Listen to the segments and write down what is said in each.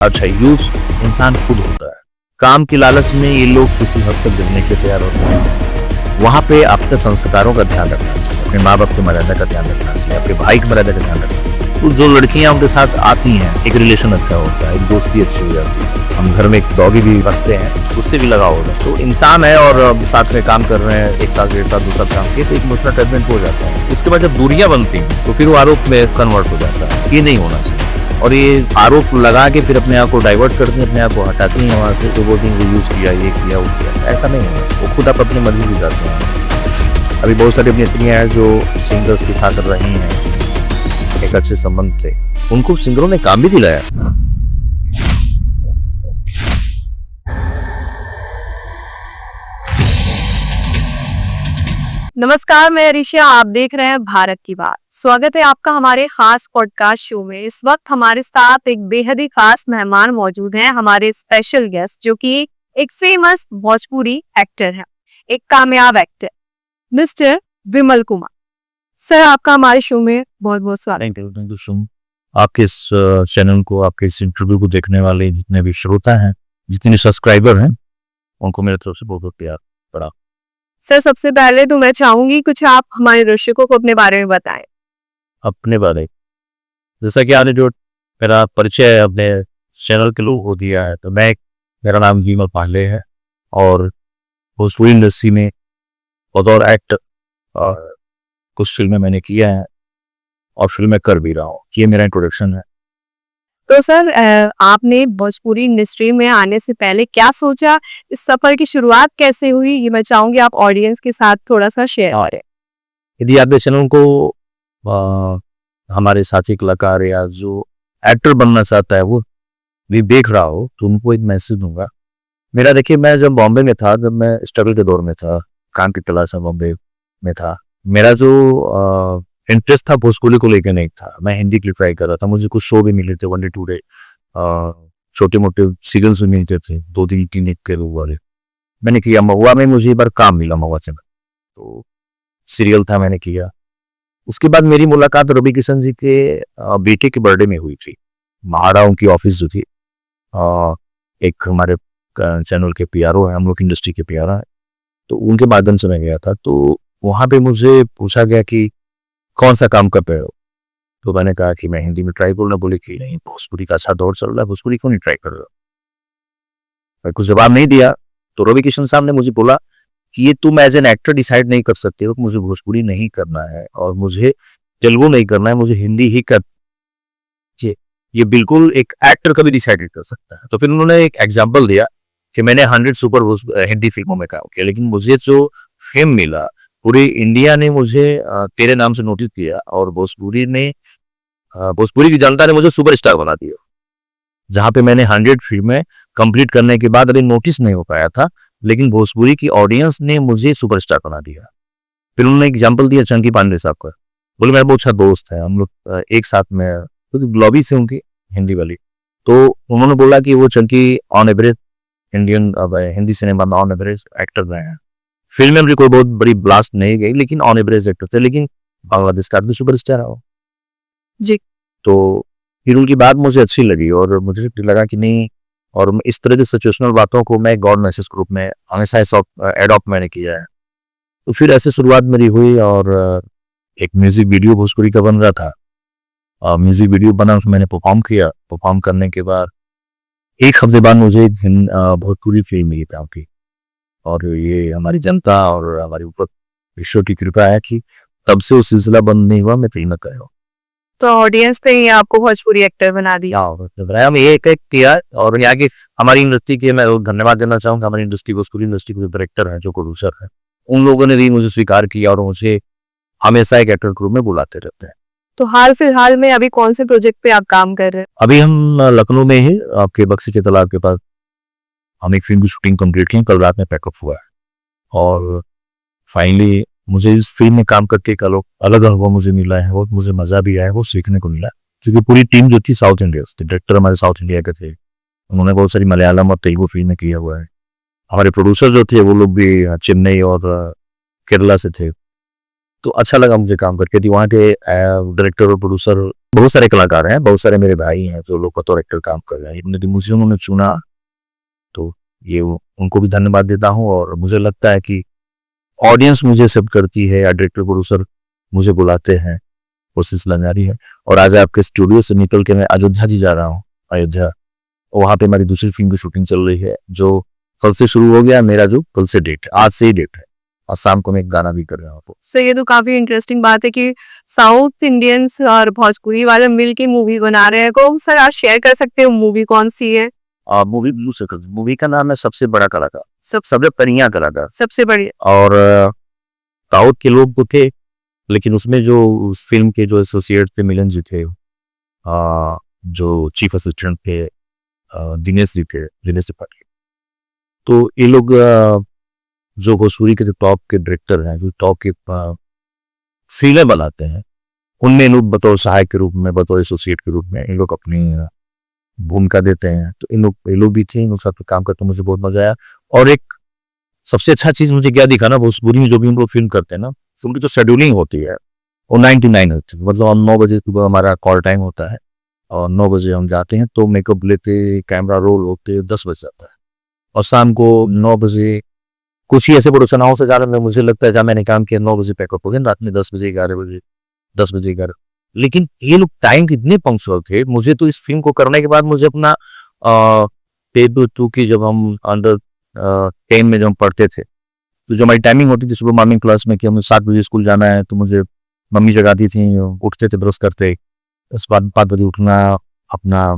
अच्छा, यूज इंसान खुद होता है। काम की लालच में ये लोग किसी हद तक गिरने के तैयार होते हैं। वहां पे आपके संस्कारों का ध्यान रखना चाहिए, अपने माँ बाप की मर्यादा का ध्यान रखना चाहिए, आपके भाई की मर्यादा का ध्यान रखना चाहिए। तो जो लड़कियां उनके साथ आती हैं, एक रिलेशन अच्छा होता है, एक दोस्ती अच्छी हो जाती है। हम घर में एक डॉगी भी रखते हैं, उससे भी लगाव होता है। तो इंसान है और साथ में काम कर रहे हैं, एक साथ डेढ़ साथ दूसरा काम किए, तो एक इमोशनल अटैचमेंट हो जाता है। उसके बाद जब दूरियां बनती हैं तो फिर वो आरोप में कन्वर्ट हो जाता है। ये नहीं होना चाहिए। और ये आरोप लगा के फिर अपने आप को डाइवर्ट करती हैं, अपने आप को हटाती हैं वहाँ से, तो बोलती हैं वो यूज़ किया, ये किया, वो किया। ऐसा नहीं होना चाहिए। वो खुद आप अपनी मर्जी से जाते हैं। अभी बहुत सारी अभिनेत्रियाँ हैं जो सिंगर्स के साथ रही हैं, एक अच्छे संबंध थे, उनको सिंगरों ने काम भी दिलाया। नमस्कार, मैं अरीशा। आप देख रहे हैं भारत की बात। स्वागत है आपका हमारे खास पॉडकास्ट शो में। इस वक्त हमारे साथ एक बेहद ही खास मेहमान मौजूद हैं, हमारे स्पेशल गेस्ट, जो कि एक फेमस भोजपुरी एक्टर है, एक कामयाब actor, mister Vimal Kumar. Sir, आपका हमारे शो में बहुत बहुत स्वागत। Thank you. आपके इस चैनल को, आपके इस इंटरव्यू को देखने वाले जितने भी श्रोता हैं, जितने सब्सक्राइबर हैं, उनको मेरे तरफ से बहुत बहुत प्यार पड़ा। सर, सबसे पहले तो मैं चाहूंगी कुछ आप हमारे दर्शकों को अपने बारे में बताएं। अपने बारे, जैसा कि आपने जो मेरा परिचय अपने चैनल के लोगों को दिया है, तो मेरा नाम विमल पांडे है और भोजपुरी इंडस्ट्री में बतौर एक्टर कुछ फिल्में मैंने किया है और फिल्में कर भी रहा हूँ। ये मेरा इंट्रोडक्शन है। तो सर, आपने भोजपुरी इंडस्ट्री में आने से पहले क्या सोचा, इस सफर की शुरुआत कैसे हुई, ये मैं चाहूंगी आप ऑडियंस के साथ थोड़ा सा शेयर करें। यदि आप इस चैनल को हमारे साथी कलाकार या जो एक्टर बनना चाहता है वो भी देख रहा हो, तो उनको एक मैसेज दूंगा। मेरा देखिए, मैं जब बॉम्बे में था, जब मैं स्ट्रगल के दौर में था, काम की तलाश में बॉम्बे में था, मेरा जो इंटरेस्ट था भोजपुरी को लेकर नहीं था। मैं हिंदी के लिए ट्राई कर रहा था। मुझे कुछ शो भी मिले थे, वन डे टू डे, छोटे मोटे सीरियल्स भी मिलते थे, 2-3 के लोग वाले। मैंने किया। महुआ में मुझे एक बार काम मिला, महुआ से, तो सीरियल था, मैंने किया। उसके बाद मेरी मुलाकात रवि किशन जी के बेटे के बर्थडे में हुई थी। महाड़ा उनकी ऑफिस जो थी, एक हमारे चैनल के पीआरओ है, हम लोग इंडस्ट्री के पीआरओ है, तो उनके माध्यम से मैं गया था। तो वहां पे मुझे पूछा गया कि कौन सा काम कर रहे हो, तो मैंने कहा कि मैं हिंदी में ट्राई करूँ। बोले कि नहीं, भोजपुरी का अच्छा दौर चल रहा है, भोजपुरी क्यों नहीं ट्राई कर रहे हो। मैं कुछ जवाब नहीं दिया। तो रवि किशन साहब ने मुझे बोला कि ये तुम एज एन एक्टर डिसाइड नहीं कर सकते हो कि मुझे भोजपुरी नहीं करना है और मुझे तेलुगु नहीं करना है, मुझे हिंदी ही कर। ये बिल्कुल एक एक्टर कभी डिसाइड कर सकता है। तो फिर उन्होंने एक एग्जांपल दिया कि मैंने 100 सुपर हिंदी फिल्मों में काम किया, लेकिन मुझे जो फेम मिला, पूरे इंडिया ने मुझे तेरे नाम से नोटिस किया और भोजपुरी की जनता ने मुझे सुपरस्टार बना दिया। जहां पे मैंने 100 फिल्में कंप्लीट करने के बाद अभी नोटिस नहीं हो पाया था, लेकिन भोजपुरी की ऑडियंस ने मुझे सुपरस्टार बना दिया। फिर उन्होंने एग्जाम्पल दिया चंकी पांडे साहब का। बोले मेरा बहुत अच्छा दोस्त है, हम लोग एक साथ में लॉबी से उनकी हिंदी वाली। तो उन्होंने बोला कि वो Chunky on average Indian Hindi cinema में ऑन एवरेज एक्टर रहे हैं। फिल्म में भी कोई बहुत बड़ी ब्लास्ट नहीं गई, लेकिन ऑन एवरेज एक्टर थे, लेकिन बांग्लादेश का भी सुपरस्टार है जी। तो फिर उनकी बात मुझे अच्छी लगी और मुझे लगा कि नहीं, और इस तरह की सिचुएशनल बातों को मैं गॉड मैसेज ग्रुप में हमेशा एडॉप्ट मैंने किया है। तो फिर ऐसे शुरुआत मेरी हुई और एक म्यूजिक वीडियो भोजपुरी का बन रहा था। म्यूजिक वीडियो बना, उसमें मैंने परफॉर्म किया। परफॉर्म करने के बाद एक हफ्ते बाद मुझे भोजपुरी फिल्म मिली काम की। और ये हमारी जनता और हमारी ऊपर ईश्वर की कृपा है कि तब से वो सिलसिला बंद नहीं हुआ, मैं फिल्म कर रहा हूँ। तो ऑडियंस ने ही आपको भोजपुरी एक्टर बना दिया। हम एक किया। और यहाँ की हमारी इंडस्ट्री के मैं धन्यवाद देना चाहूंगा। हमारी इंडस्ट्री, भोजपुरी इंडस्ट्री के डायरेक्टर हैं, जो प्रोड्यूसर है, उन लोगों ने भी मुझे स्वीकार किया और मुझे हमेशा एक एक्टर के रूप में बुलाते रहते हैं। तो हाल फिलहाल में अभी कौन से प्रोजेक्ट पे आप काम कर रहे हैं? अभी हम लखनऊ में ही, आपके बक्सी के तालाब के पास, हम एक फिल्म की शूटिंग कंप्लीट की। कल रात में पैकअप हुआ है और फाइनली मुझे इस फिल्म में काम करके एक अलग अनुभव मुझे मिला है। बहुत मुझे मजा भी आया, वो सीखने को मिला, क्योंकि पूरी टीम जो थी साउथ इंडिया से, डायरेक्टर हमारे साउथ इंडिया के थे, उन्होंने बहुत सारी मलयालम और तेलुगु फिल्में किया हुआ है। हमारे प्रोड्यूसर जो थे वो लोग भी चेन्नई और केरला से थे। तो अच्छा लगा मुझे काम करके। वहाँ के डायरेक्टर और प्रोड्यूसर बहुत सारे कलाकार हैं, बहुत सारे मेरे भाई हैं जो लोग बतौर एक्टर काम कर रहे हैं। मुझे मुझे उन्होंने चुना, तो ये उनको भी धन्यवाद देता हूँ। और मुझे लगता है कि ऑडियंस मुझे एक्सेप्ट करती है या डायरेक्टर प्रोड्यूसर मुझे बुलाते हैं, वो सिलसिला जारी है। और आज आपके स्टूडियो से निकल के मैं अयोध्या जी जा रहा हूँ, अयोध्या। वहां पे हमारी दूसरी फिल्म की शूटिंग चल रही है, जो कल से शुरू हो गया। मेरा जो कल से डेट है, आज से ही डेट है, और शाम को मैं एक गाना भी कर रहा हूँ। सो ये तो काफी इंटरेस्टिंग बात है कि साउथ इंडियंस और भोजपुरी वाले मिलके मूवी बना रहे हैं। को सर आप शेयर कर सकते हो मूवी कौन सी है? मूवी ब्लू सर्कल, मूवी का नाम है सबसे बड़ा कलाकार, सबसे बढ़िया कलाकार। सबसे बढ़िया। और साउथ के लोग तो थे, लेकिन उसमें जो उस फिल्म के जो एसोसिएट थे, मिलन जी थे, जो चीफ असिस्टेंट थे, दिनेश जी थे, दिनेश त्रिपाठी। तो ये लोग जो भोजपुरी के जो टॉप के डायरेक्टर हैं, जो टॉप के फिल्में बनाते हैं, उनमें इन लोग बतौर सहायक के रूप में, बतौर एसोसिएट के रूप में इन लोग अपनी भूमिका देते हैं। तो ये लोग भी थे, इन लोग साथ काम करते मुझे बहुत मजा आया। और एक सबसे अच्छा चीज मुझे क्या दिखा ना, भोजपुरी में जो भी हम लोग फिल्म करते हैं ना, तो उनकी जो शेड्यूलिंग होती है वो 99 होती है। मतलब हम 9 बजे सुबह हमारा कॉल टाइम होता है, और 9 बजे हम जाते हैं, तो मेकअप लेते, कैमरा रोल होते 10 बज जाता है। और शाम को 9 बजे कुछ ही ऐसे प्रोडक्शन हाउस से जा रहे हैं, मुझे लगता है जहाँ मैंने काम किया 9 बजे पैकअप हो गया, रात में 10 बजे 11 बजे 10 बजे 11। लेकिन ये लोग टाइम कितने पंक्चुअल थे। मुझे तो इस फिल्म को करने के बाद मुझे अपना पेपर 2 की, जब हम अंडर 10 में जब हम पढ़ते थे, तो जो हमारी टाइमिंग होती थी सुबह मॉर्निंग क्लास में कि हमें 7 बजे स्कूल जाना है, तो मुझे मम्मी जगाती थी, उठते थे, ब्रश करते, उसके बाद 5 बजे उठना, अपना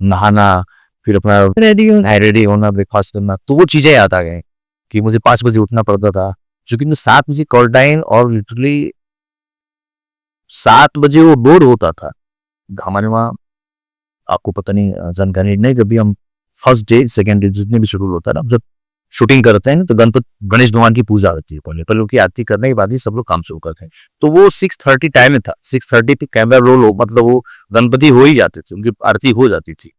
नहाना, फिर अपना रेडी होना, ब्रेकफास्ट करना। तो वो चीजें याद आ गई कि मुझे 5 बजे उठना पड़ता था, क्योंकि मैं 7 बजे कॉल टाइम, और लिटरली 7 बजे वो बोर्ड होता था हमारे वहाँ। आपको पता नहीं, जानकारी नहीं, जब भी हम फर्स्ट डे सेकेंड डे जितने भी शेड्यूल होता है ना, जब शूटिंग करते हैं ना, तो गणेश भगवान की पूजा होती है पहले उनकी आरती करने के बाद ही सब लोग काम शुरू करते हैं। तो वो 6:30 टाइम में था, 6:30 पे कैमरा रोल हो, मतलब वो गणपति हो ही जाते थे, उनकी आरती हो जाती थी।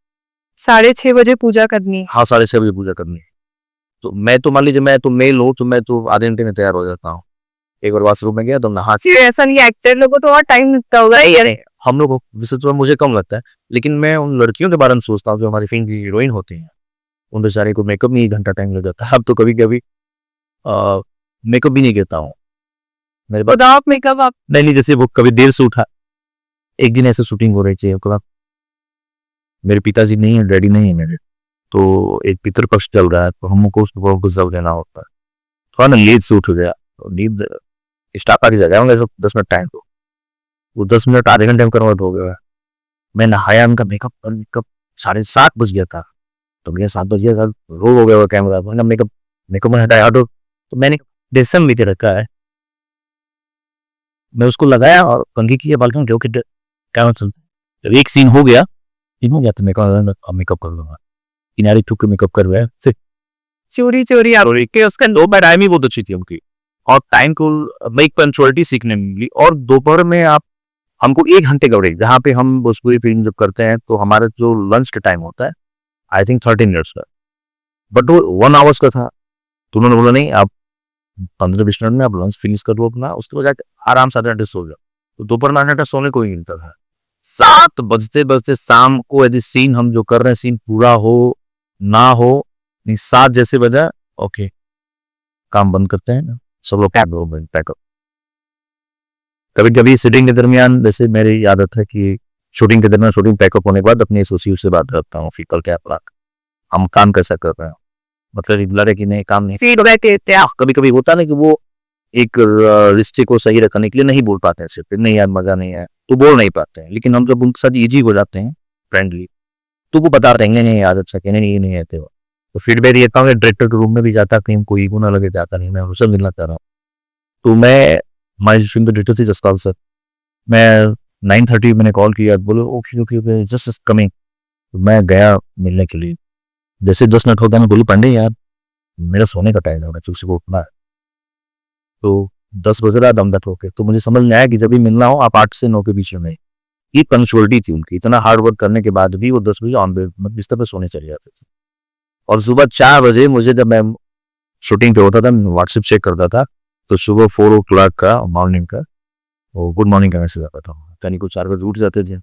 6:30 बजे पूजा करनी। हाँ, 6:30 बजे पूजा करनी है। तो मैं तो मान लीजिए, मैं तो मेल हूँ, तो मैं तो आधे घंटे में तैयार हो जाता हूँ। एक बार वॉशरूम में गया तो नहा, ऐसा नहीं, एक्टर लोगों तो और टाइम लगता होगा यार। हम लोग वैसे तो मुझे कम लगता है, लेकिन मैं उन लड़कियों के बारे में सोचता हूँ जो हमारी फिल्म की हीरोइन होती हैं। उन बेचारे को मेकअप में 1 घंटा टाइम लग जाता है। अब तो कभी कभी मेकअप भी नहीं करता हूँ मेरे पास। आप मेकअप आप नहीं, जैसे वो कभी देर से उठा, एक दिन ऐसे शूटिंग हो रही थी, मेरे पिताजी नहीं है, डैडी नहीं है मेरे, तो एक पितृपक्ष चल रहा है, तो हमको उसको गुजर देना होता है। थोड़ा ना लेट से उठ गया, नींद स्टाफ आके जगह होंगे 10 मिनट टाइम, तो वो 10 मिनट आधे घंटे में कन्वर्ट हो गया। मैं नहाया, उनका मेकअप 7:30 बज गया था, तो भैया 7 बज गया था, रोल हो गया कैमरा, मैंने मेकअप में हटाया, तो मैंने डेसन लेके रखा है, मैं उसको लगाया और कंघी की बालकनी जो कि कैमरा चलता है। जब एक सीन हो गया, तो मेकअप कर लूंगा, किनारे ठुक के मेकअप कर रहा है, चोरी आप के उसका दो टाइम ही बहुत अच्छी थी उनकी, और टाइम को मेक पंचुअलिटी सीखने में मिली। और दोपहर में आप हमको 1 घंटे का ब्रेक, जहाँ पे हम भोजपुरी फिल्म जब करते हैं तो हमारा जो लंच का टाइम होता है आई थिंक 30 मिनट्स का, बट वो 1 आवर्स का था। तो उन्होंने बोला नहीं, आप 15-20 मिनट में आप लंच फिनिश कर लो अपना, उसके बाद जाकर आराम से आधे घंटे सो जाओ। तो दोपहर में 8 घंटा सोने को ही मिलता था। 7 बजते बजते शाम को यदि सीन हम जो कर रहे हैं सीन पूरा हो ना हो, नहीं 7 जैसे बजा, ओके काम बंद करते हैं ना, सब लोग पैकअप। कभी कभी शूटिंग के दरमियान, जैसे मेरी आदत है कि शूटिंग के दरमियान, शूटिंग पैकअप होने के बाद अपने एसोसिएट से बात करता हूँ, फिर कल क्या हम काम कैसा कर रहे हैं, मतलब रेगुलर है कि नहीं, काम नहीं, फीडबैक देते हैं। कभी कभी होता ना कि वो एक रिश्ते को सही रखने के लिए नहीं बोल पाते हैं, सिर्फ नहीं यार मजा नहीं है तो बोल नहीं पाते हैं, लेकिन हम जब उनके साथ इजी हो जाते हैं फ्रेंडली, तो वो बता रहे हैं नहीं आदत से कहने ये नहीं है। तो फीडबैक ये कहूँगा, डायरेक्टर के रूम में भी जाता कहीं कोई ईगो ना लगे, जाता नहीं, मैं उनसे मिलना चाह रहा हूँ। तो मैं हमारी फिल्म के डायरेक्टर थी जसपाल सर, मैं 9:30 मैंने कॉल किया, बोलो ओके जस्ट कमिंग। तो मैं गया मिलने के लिए, जैसे 10 मिनट होता मैं बोलूँ पांडे यार मेरा सोने का टाइम है, मैं चुप से उठना है। तो 10 बज रहा दम दट होके, तो मुझे समझ में आया कि जब भी मिलना हो आप 8 से 9 के बीच में। ये पंक्चुअलिटी थी उनकी, इतना हार्ड वर्क करने के बाद भी वो 10 बजे ऑन बेड बिस्तर पे सोने चले जाते थे। और सुबह 4 बजे मुझे, जब मैं शूटिंग पे होता था, व्हाट्सएप चेक करता था, तो सुबह 4 o'clock का मॉर्निंग का वो गुड मॉर्निंग का मैसेज आता था। कहीं को 4 बजे उठ जाते थे।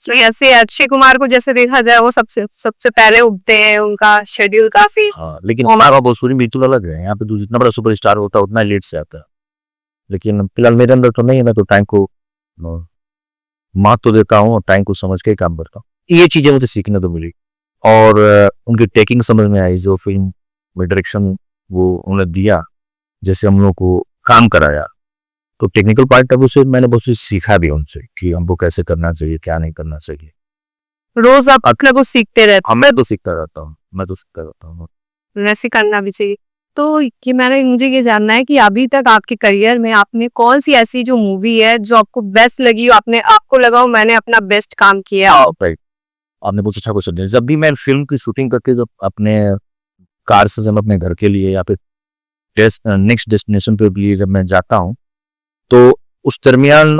तो ऐसे अक्षय कुमार को जैसे देखा जाए वो सबसे सबसे पहले उठते हैं, उनका शेड्यूल काफी हाँ, लेकिन हमारा भोजपुरी बिल्कुल अलग है। यहाँ पे तो जितना बड़ा सुपरस्टार होता है उतना लेट से आता है, लेकिन फिलहाल मेरे अंदर तो नहीं है। मैं तो टाइम को महत्व तो देता हूँ और टाइम को समझ के ही काम करता हूँ। ये चीजें मुझे सीखने तो मिली और उनकी टेकिंग समझ में आई, जो फिल्म में डायरेक्शन वो उन्होंने दिया, जैसे हम लोग को काम कराया, तो टेक्निकल पार्ट अब उसे मैंने बहुत कुछ सीखा भी उनसे कि हमको कैसे करना चाहिए, क्या नहीं करना चाहिए। रोज आप अपने को सीखते रहते हाँ, मैं तो सीखता रहता हूँ, मैं तो सीखता रहता हूँ। हैं, वैसे करना भी चाहिए। तो ये मुझे ये जानना है कि अभी तक आपके करियर में आपने कौन सी ऐसी जो मूवी है जो आपको बेस्ट लगी हो, आपको लगा हो मैंने अपना बेस्ट काम किया है? राइट, आपने बहुत अच्छा क्वेश्चन दिया। जब भी मैं फिल्म की शूटिंग करके जब अपने कार से जब अपने घर के लिए या फिर नेक्स्ट डेस्टिनेशन पे लिए जब मैं जाता हूँ, तो उस दरमियान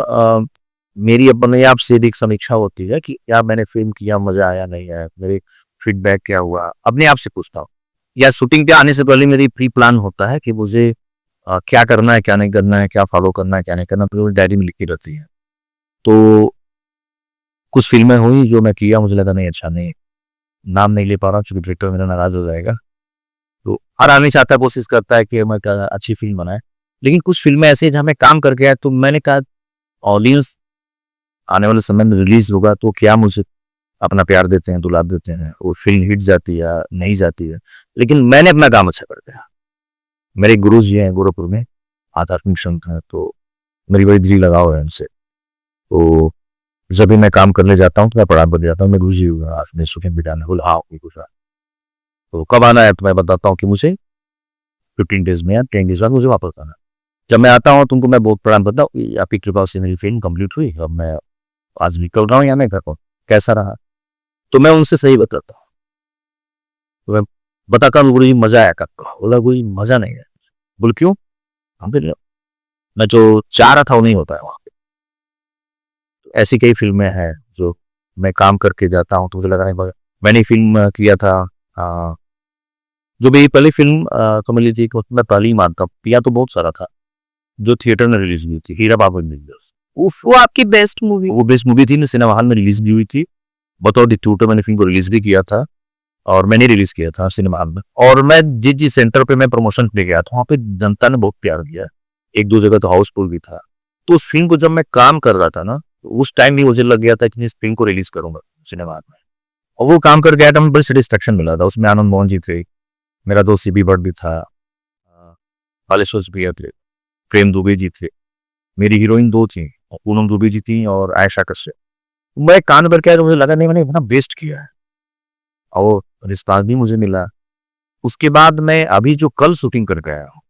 मेरी अपने आप से एक समीक्षा होती है कि यार मैंने फिल्म किया, मजा आया नहीं आया, मेरे फीडबैक क्या हुआ, अपने आप से पूछता हूँ। या शूटिंग पे आने से पहले मेरी प्री प्लान होता है कि मुझे क्या करना है, क्या नहीं करना है, क्या फॉलो करना है, क्या नहीं करना, फिर डायरी में लिखी रहती है। तो कुछ फिल्में हुई जो मैं किया, मुझे लगा नहीं अच्छा नहीं, नाम नहीं ले पा रहा हूँ क्योंकि डायरेक्टर मेरा नाराज हो जाएगा। तो हर आदमी चाहता है, कोशिश करता है कि मैं अच्छी फिल्म बनाए, लेकिन कुछ फिल्में ऐसी हैं जहाँ मैं काम करके आया, तो मैंने कहा ऑडियंस आने वाले समय में रिलीज होगा तो क्या मुझे अपना प्यार देते हैं, दुलार देते हैं, वो फिल्म हिट जाती है या नहीं जाती है, लेकिन मैंने अपना काम अच्छा कर दिया। मेरे गुरु जी हैं गोरखपुर में, आध्यात्मिक संत हैं, तो मेरी बड़ी दिली लगाव है उनसे। तो जब भी मैं काम करने जाता हूँ तो मैं प्रणाम कर जाता हूँ, मैं गुरु जी आज मैं सुखे बिठाना बोला हाँ कुछ, तो कब आना है, तो मैं बताता हूँ कि मुझे 15 डेज में या 10 डेज बाद मुझे वापस आना। जब मैं आता हूँ तुमको मैं बहुत प्रणाम करता हूँ, आपकी कृपा से मेरी फिल्म कंप्लीट हुई, अब मैं आज निकल रहा हूँ या मैं घर पर, कैसा रहा, तो मैं उनसे सही बताता हूँ। तो मैं बताता हूँ गुरु जी मजा आया, कहा बोला गुरु जी मजा नहीं है, बोल क्यों, हम फिर मैं जो चाह रहा था वो नहीं होता है वहां पे। तो ऐसी कई फिल्में हैं जो मैं काम करके जाता हूँ तो मुझे लगा नहीं, मैंने फिल्म किया था जो मेरी पहली फिल्म कमली जी को मैं पहली मानता हूँ, पिया तो बहुत सारा था जो थिएटर में रिलीज हुई थी, हीरा बाबू वो आपकी बेस्ट मूवी? वो बेस्ट मूवी थी, सिनेमा हॉल में रिलीज भी हुई थी, बतौर डिस्ट्रीब्यूटर मैंने फिल्म को रिलीज भी किया था और मैंने रिलीज किया था सिनेमा हॉल में। और मैं जिस सेंटर पे मैं प्रमोशन पे गया था वहाँ पे जनता ने बहुत प्यार दिया, एक दो जगह तो हाउसफुल भी था। तो उस फिल्म को जब मैं काम कर रहा था ना, उस टाइम भी मुझे लग गया था कि इस फिल्म को रिलीज करूंगा सिनेमा हॉल में, और वो काम कर गया था, मुझे बड़ी सेटिस्फेक्शन मिला था। उसमें आनंद मोहन जी थे, मेरा दोस्त सीबी भट्ट भी था, बालेश्वर भैया थे, प्रेम दुबे जी थे, मेरी हीरोइन दो थी, पूनम दुबे जी थी और आयशा कश्यप। मैं कान भर के आया तो मुझे लगा नहीं मैंने इतना बेस्ट किया है और रिस्पांस भी मुझे मिला। उसके बाद मैं अभी जो कल शूटिंग करके आया हूँ,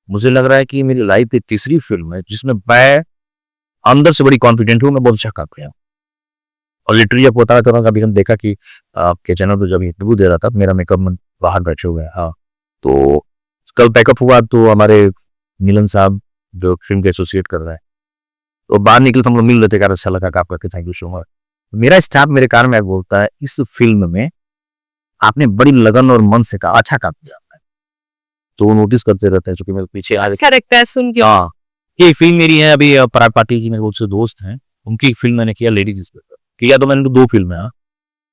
मुझे लग रहा है कि मेरी लाइफ की तीसरी फिल्म है जिसमें मैं अंदर से बड़ी कॉन्फिडेंट हूँ, मैं बहुत अच्छा काम किया। और लिटरली आपको बता रहा था, अभी हम देखा कि आपके चैनल पर जब इंटरव्यू दे रहा था मेरा मेकअप मैन बाहर बैठे हुए हैं, हाँ, तो कल पैकअप हुआ तो हमारे मिलन साहब जो फिल्म के एसोसिएट कर रहे हैं, तो बाहर निकले तो हम लोग मिल लेते, अच्छा लगा काम करके, थैंक यू सो मच। मेरा स्टाफ मेरे कार में बोलता है इस फिल्म में आपने बड़ी लगन और मन से कहा, अच्छा काम किया, तो वो नोटिस करते रहते हैं, क्योंकि मेरे पीछे आ अच्छा लगता है सुन के। हाँ, ये फिल्म मेरी है, अभी पराग पाटिल जी मेरे बहुत से दोस्त हैं, उनकी फिल्म मैंने किया लेडीज इंस्पेक्टर किया, तो मैंने 2 फिल्म है,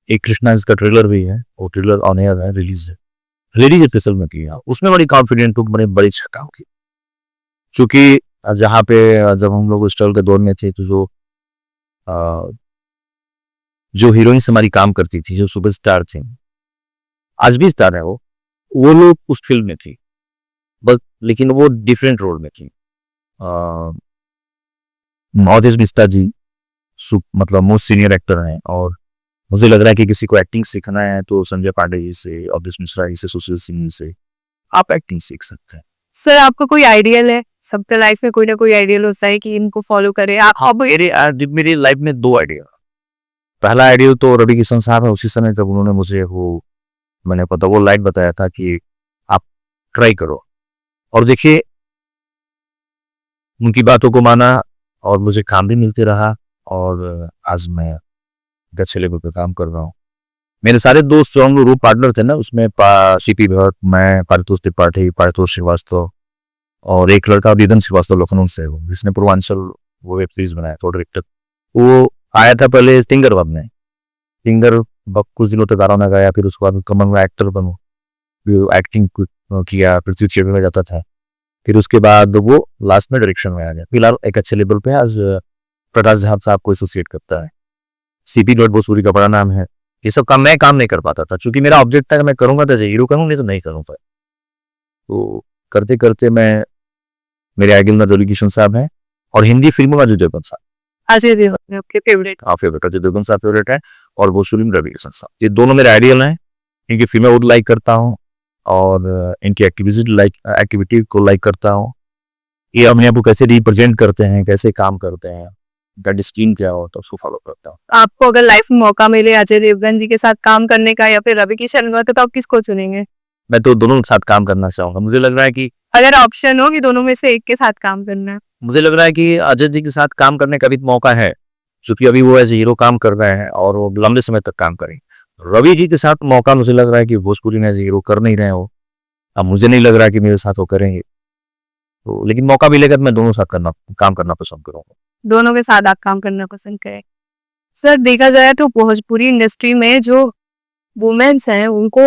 एक कृष्णा इसका ट्रेलर भी है, वो ट्रेलर ऑन एयर है, रिलीज है, लेडीज स्पेशल में किया, उसमें बड़ी कॉन्फिडेंट हूँ, बड़े बड़ी छक्का की, चूंकि जहाँ पे जब हम लोग स्ट्रगल के दौर में थे तो जो हीरोइंस हमारी काम करती थी, जो सुपरस्टार थे, आज भी स्टार है वो लोग उस फिल्म में थी, बस लेकिन वो डिफरेंट रोल में थी। अवधेश मिश्रा जी मतलब मोस्ट सीनियर एक्टर हैं, और मुझे लग रहा है कि किसी को एक्टिंग सीखना है तो संजय पांडे जी से, अवधेश मिश्रा जी से, सुशील सिंह जी से आप एक्टिंग सीख सकते हैं। सर आपका कोई आइडियल है? सबके लाइफ में कोई ना कोई आइडियल होता है कि इनको फॉलो करें आप। हाँ, मेरी लाइफ में 2 आइडिया। पहला आइडिया तो रवि किशन साहब है, उसी समय जब उन्होंने मुझे मैंने वो लाइट बताया था कि आप ट्राई करो, और देखिए उनकी बातों को माना और मुझे काम भी मिलते रहा, और आज मैं अच्छे लेवल पे काम कर रहा हूँ। मेरे सारे दोस्त जो हम लोग रूप पार्टनर थे ना, उसमें सीपी भट्ट, मैं, पारितोष त्रिपाठी, पारितोष श्रीवास्तव और एक लड़का रिदन श्रीवास्तव लखनऊ से, जिसने पूर्वांचल वो वेब सीरीज बनाया तो डायरेक्टर, वो आया था पहले सिंगर बनने, सिंगर कुछ दिनों तक गाना गाया, फिर उसके बाद कमल में एक्टर बनो, फिर एक्टिंग किया, फिर थिएटर में जाता था, फिर उसके बाद वो लास्ट में डायरेक्शन में आ गया। फिलहाल एक अच्छे लेवल पे आज प्रकाश झा साहब को एसोसिएट करता है, सीपी डॉट भोजपुरी का बड़ा नाम है। ये सब काम मैं काम नहीं कर पाता था, क्योंकि मेरा ऑब्जेक्ट था कि मैं करूंगा तो हीरो करूँ, नहीं तो नहीं करूँगा। तो करते करते मैं, मेरे आइडल में रवि किशन साहब हैं, और हिंदी फिल्मों में अजय देवगन साहब, अजय देवगन आपके फेवरेट? हाँ फेवरेट, अजय देवगन साहब फेवरेट है, और भोजपुरी में रवि किशन साहब, ये दोनों मेरे आइडियल हैं। इनकी फिल्में बहुत लाइक करता हूँ, और इनकी एक्टिविटी को लाइक करता हूँ। ये अपने आप को कैसे रिप्रेजेंट करते हैं, कैसे काम करते हैं, इनका स्कीम क्या हो, तो उसको फॉलो करता हूँ। आपको अगर लाइफ में मौका मिले अजय देवगन जी के साथ काम करने का या फिर रवि किशन का, तो आप किसको चुनेंगे? मैं तो दोनों के साथ काम करना चाहूंगा। मुझे लग रहा है कि अगर ऑप्शन हो कि दोनों में से एक के साथ काम करना है? मुझे लग रहा है कि अजय जी के साथ काम करने का भी मौका है, क्योंकि अभी वो एज हीरो काम कर रहे हैं और वो लंबे समय तक काम करें। रवि जी के साथ मौका मुझे लग रहा है कि भोजपुरी में एज हीरो कर नहीं रहे हो, अब मुझे नहीं लग रहा कि मेरे साथ वो करेंगे, तो लेकिन मौका मिलेगा तो मैं दोनों साथ काम करना पसंद करूंगा। दोनों के साथ आप काम करना पसंद करें? सर देखा जाए तो भोजपुरी इंडस्ट्री में जो वुमेन्स हैं उनको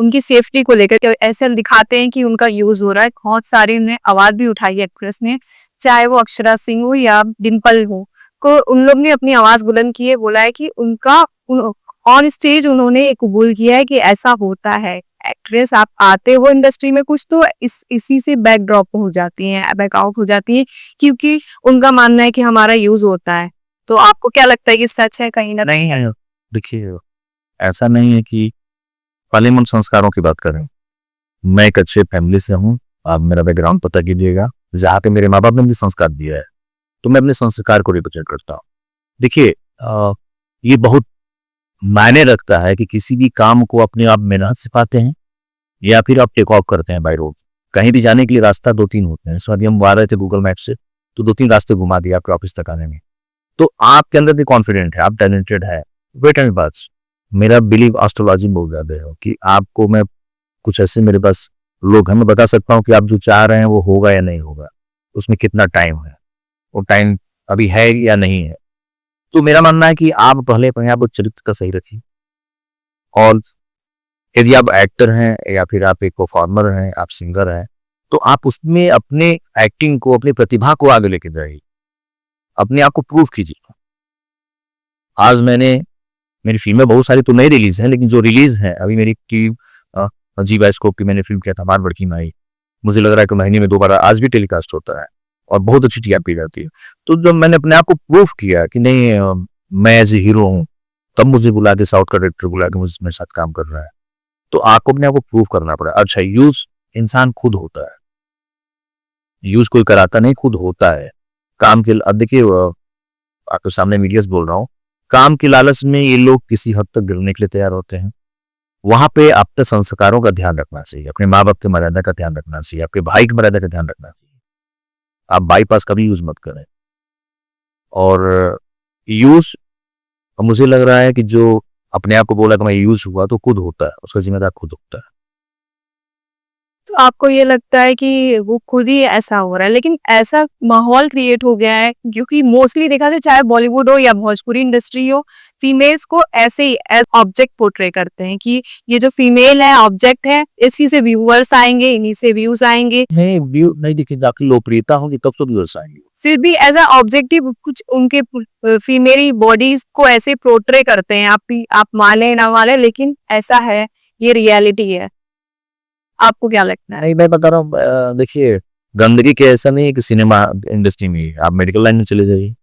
उनकी सेफ्टी को लेकर ऐसे दिखाते हैं कि उनका यूज हो रहा है। बहुत सारी उन्हें आवाज भी उठाई है एक्ट्रेस ने, चाहे वो अक्षरा सिंह हो या डिम्पल हो, को उन लोग ने अपनी आवाज बुलंद की है, बोला है कि उनका ऑन स्टेज उन्होंने कबूल किया है कि ऐसा होता है। एक्ट्रेस आप आते हो इंडस्ट्री में कुछ तो इसी से बैक ड्रॉप हो जाती हैं, बैक आउट हो जाती हैं, क्योंकि उनका मानना है कि हमारा यूज होता है। तो आपको क्या लगता है कि सच है कहीं ना नहीं है, देखिए ऐसा नहीं है कि पहले हम संस्कारों की बात करें। मैं एक अच्छे फैमिली से हूँ, आप मेरा बैकग्राउंड पता कीजिएगा, जहाँ पे मेरे माँ बाप ने मुझे संस्कार दिया है, तो मैं अपने संस्कार को रिप्रेजेंट करता हूँ। देखिए ये बहुत मायने रखता है कि किसी भी काम को अपने आप मेहनत से पाते हैं या फिर आप टेक ऑफ करते हैं बाय रोड। कहीं भी जाने के लिए रास्ता 2-3 होते हैं। इस बार हम आ रहे थे गूगल मैप से, तो 2-3 रास्ते घुमा दिया आपके ऑफिस तक आने में। तो आपके अंदर भी कॉन्फिडेंट है, आप टैलेंटेड है, वेट एंड बात। मेरा बिलीव एस्ट्रोलॉजी में बहुत ज्यादा है कि आपको मैं कुछ ऐसे मेरे पास लोग हैं, मैं बता सकता हूँ कि आप जो चाह रहे हैं वो होगा या नहीं होगा, उसमें कितना टाइम है, वो टाइम अभी है या नहीं है। तो मेरा मानना है कि आप पहले अपने आप चरित्र का सही रखिए, और यदि आप एक्टर हैं या फिर आप एक परफॉर्मर हैं, आप सिंगर हैं, तो आप उसमें अपने एक्टिंग को, अपनी प्रतिभा को आगे लेके जाइए, अपने आप को प्रूव कीजिए। आज मेरी फिल्में बहुत सारी तो नहीं रिलीज हैं, लेकिन जो रिलीज है अभी मेरी की जी बायोस्कोप की मैंने फिल्म किया था मार बड़की माई, मुझे लग रहा है कि महीने में 2 बार आज भी टेलीकास्ट होता है और बहुत अच्छी टीआरपी जाती है। तो जब मैंने अपने आप को प्रूफ किया कि नहीं मैं एज ए हीरो हूँ, तब मुझे बुला के, साउथ का डायरेक्टर बुला के मुझे मेरे साथ काम कर रहा है। तो आपको अपने आप को प्रूव करना पड़ा। अच्छा, यूज इंसान खुद होता है, यूज कोई कराता नहीं, खुद होता है काम के। अब देखिए आपके सामने मीडिया से बोल रहा हूँ, काम की लालच में ये लोग किसी हद तक गिरने के लिए तैयार होते हैं। वहां पे आपके संस्कारों का ध्यान रखना चाहिए, अपने माँ बाप की मर्यादा का ध्यान रखना चाहिए, आपके भाई की मर्यादा का ध्यान रखना चाहिए। आप बाईपास कभी यूज मत करें। और यूज, मुझे लग रहा है कि जो अपने आप को बोला कि मैं यूज हुआ, तो खुद होता है, उसका जिम्मेदार खुद होता है। तो आपको ये लगता है कि वो खुद ही ऐसा हो रहा है, लेकिन ऐसा माहौल क्रिएट हो गया है क्योंकि मोस्टली देखा जाए चाहे बॉलीवुड हो या भोजपुरी इंडस्ट्री हो, फीमेल्स को ऐसे ही एज ऑब्जेक्ट पोर्ट्रे करते हैं कि ये जो फीमेल है ऑब्जेक्ट है, इसी से व्यूअर्स आएंगे, इन्हीं से व्यूज आएंगे। नहीं व्यू नहीं, देखिए आपकी लोकप्रियता होगी तब तो व्यूअर्स आएंगे। फिर भी एज अ ऑब्जेक्टिव कुछ उनके फीमेल बॉडीज को ऐसे पोर्ट्रे करते हैं, आप माने ना माने, लेकिन ऐसा है, ये रियलिटी है। आपको क्या लगता है? नहीं, मैं बता रहा हूँ, देखिए गंदगी के ऐसा नहीं है कि सिनेमा इंडस्ट्री में ही, आप मेडिकल लाइन में चले जाइए,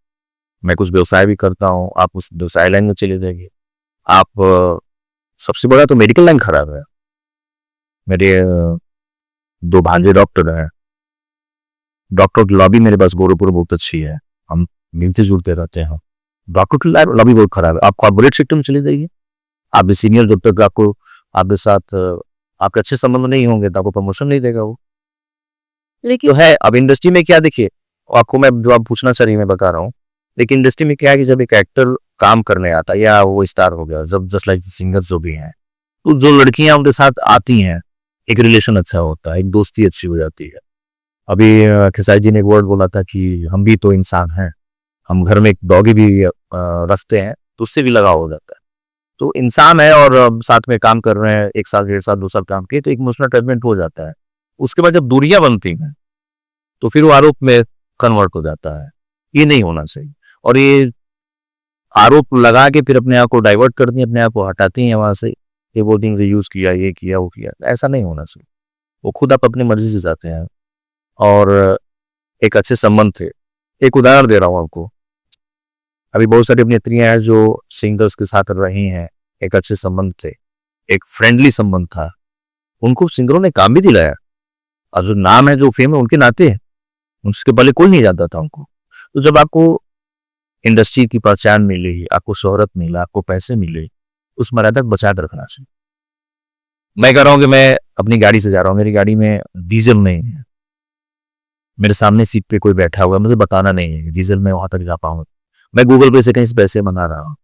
मैं कुछ व्यवसाय भी करता हूँ, आप उस व्यवसाय लाइन में चले जाइए। आप सबसे बड़ा तो मेडिकल लाइन खराब है। मेरे 2 भांजे डॉक्टर हैं, डॉक्टर की लॉबी मेरे पास गोरखपुर बहुत अच्छी है, हम मिलते जुलते रहते हैं। डॉक्टर की लॉबी बहुत खराब है। आप कॉर्पोरेट सेक्टर में चले जाइए, आप भी सीनियर, जब तक आपको आपके साथ आपके अच्छे संबंध नहीं होंगे तो आपको प्रमोशन नहीं देगा वो। लेकिन तो है, अब इंडस्ट्री में क्या, देखिए आपको मैं जो आप पूछना चाह रही है मैं बता रहा हूँ। लेकिन इंडस्ट्री में क्या है कि जब एक एक्टर काम करने आता है या वो स्टार हो गया, जब जस्ट लाइक सिंगर्स जो भी हैं, तो जो लड़कियां उनके साथ आती हैं, एक रिलेशन अच्छा होता है, एक दोस्ती अच्छी हो जाती है। अभी खेसारी जी ने एक वर्ड बोला था कि हम भी तो इंसान हैं, हम घर में एक डॉगी भी रखते हैं, तो उससे भी लगाव हो जाता है। तो इंसान है और साथ में काम कर रहे हैं, 1 साल, 1.5 साल, 2 साल काम किए, तो एक इमोशनल अटैचमेंट हो जाता है। उसके बाद जब दूरियां बनती हैं, तो फिर वो आरोप में कन्वर्ट हो जाता है। ये नहीं होना चाहिए। और ये आरोप लगा के फिर अपने आप को डाइवर्ट करती हैं, अपने आप को हटाती हैं वहां से। ये बोलती हैं यूज किया, ये किया, वो किया। ऐसा नहीं होना चाहिए। वो खुद आप अपनी मर्जी से जाते हैं और एक अच्छे संबंध थे। एक उदाहरण दे रहा हूँ आपको। अभी बहुत सारी अभिनेत्रियां हैं जो सिंगर्स के साथ रही हैं, एक अच्छे संबंध थे, एक फ्रेंडली संबंध था, उनको सिंगरों ने काम भी दिलाया और जो नाम है, जो फेम है, उनके नाते है, उसके पहले कोई नहीं जानता था उनको। तो जब आपको इंडस्ट्री की पहचान मिली, आपको शोहरत मिला, आपको पैसे मिले, उस मर्यादा को बचा कर रखना चाहिए। मैं कह रहा हूँ कि मैं अपनी गाड़ी से जा रहा हूँ, मेरी गाड़ी में डीजल नहीं है, मेरे सामने सीट पे कोई बैठा हुआ है, मुझे बताना नहीं है कि डीजल में वहां तक जा पाऊंगा। मैं गूगल पे से कहीं से पैसे मंगा रहा हूँ,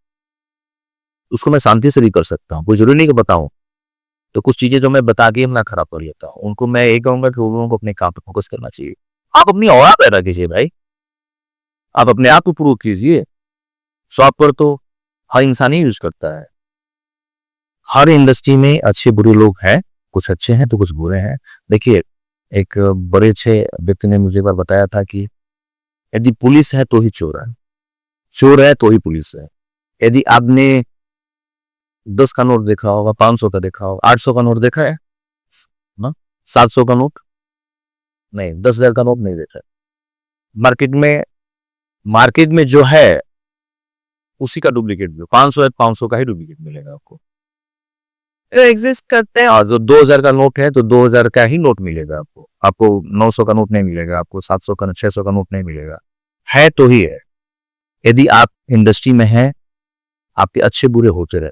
उसको मैं शांति से भी कर सकता हूँ, कोई जरूरी नहीं कि बताऊं। तो कुछ चीजें जो मैं बता के मैं खराब कर लेता हूँ, उनको मैं यही कहूंगा कि उन लोगों को अपने काम पे फोकस करना चाहिए। आप अपनी औकात पैदा कीजिए भाई, आप अपने आप को प्रूव कीजिए। शॉप पर तो हर इंसान ही यूज करता है। हर इंडस्ट्री में अच्छे बुरे लोग हैं, कुछ अच्छे हैं तो कुछ बुरे हैं। देखिए, एक बड़े अच्छे व्यक्ति ने मुझे एक बार बताया था कि यदि पुलिस है तो ही चोर है, चोर है तो ही पुलिस है। यदि आपने 10 का नोट देखा होगा, 500 का देखा होगा, 800 का नोट देखा है ना, 700 का नोट नहीं, 10,000 का नोट नहीं देखा है। मार्केट में जो है उसी का डुप्लीकेट भी 500 है, 500 का ही डुप्लीकेट मिलेगा आपको। एग्जिस्ट करते हैं। और जो 2,000 का नोट है तो 2,000 का ही नोट मिलेगा आपको। आपको 900 का नोट नहीं मिलेगा, आपको 700 का, 600 का नोट नहीं मिलेगा। है तो ही है। यदि आप इंडस्ट्री में हैं, आपके अच्छे बुरे होते रहे,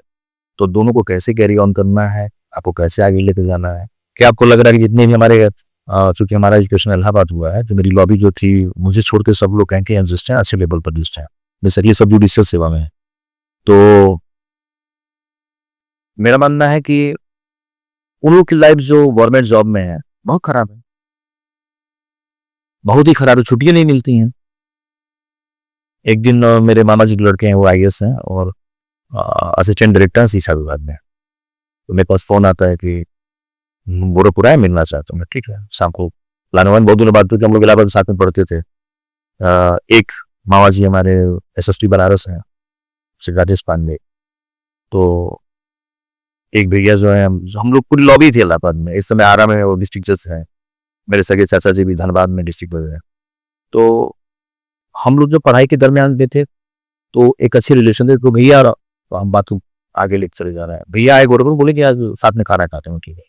तो दोनों को कैसे कैरी ऑन करना है, आपको कैसे आगे लेके जाना है। क्या आपको लग रहा है कि जितने भी हमारे चूंकि हमारा एजुकेशन इलाहाबाद हुआ है, तो मेरी लॉबी जो थी, मुझे छोड़ के सब लोग कहें कि एग्जिस्ट हैं, अच्छे लेवल पर एग्जिस्ट हैं, सर ये सब जुडिशियल सेवा में है। तो मेरा मानना है कि उन लोग की लाइफ जो गवर्नमेंट जॉब में है बहुत खराब है, बहुत ही खराब है। छुट्टियां नहीं मिलती हैं। एक दिन मेरे मामा जी के लड़के हैं, वो IAS हैं और असिस्टेंट डायरेक्टर हैं शिक्षा विभाग में। तो मेरे पास फोन आता है कि गोरखपुर है, मिलना चाहता हूँ। मैं ठीक है, शाम को लाने वाले। बहुत दिनों बाद तो हम लोग इलाहाबाद साथ में पढ़ते थे। एक मामा जी हमारे SST बनारस हैं, श्री राजेश पांडे। तो एक भैया जो है, हम लोग पूरी लॉबी थी इलाहाबाद में। इस समय आरा में वो डिस्ट्रिक्ट जज हैं। मेरे सगे चाचा जी भी धनबाद में डिस्ट्रिक्ट जज हैं। तो हम लोग जो पढ़ाई के दरमियान में थे, तो एक अच्छे रिलेशन थे। तो भैया, तो हम बात को आगे लेके चले जा रहे हैं। भैया आए गोरखपुर, बोले कि आज साथ में खाना खाते हैं। ठीक है।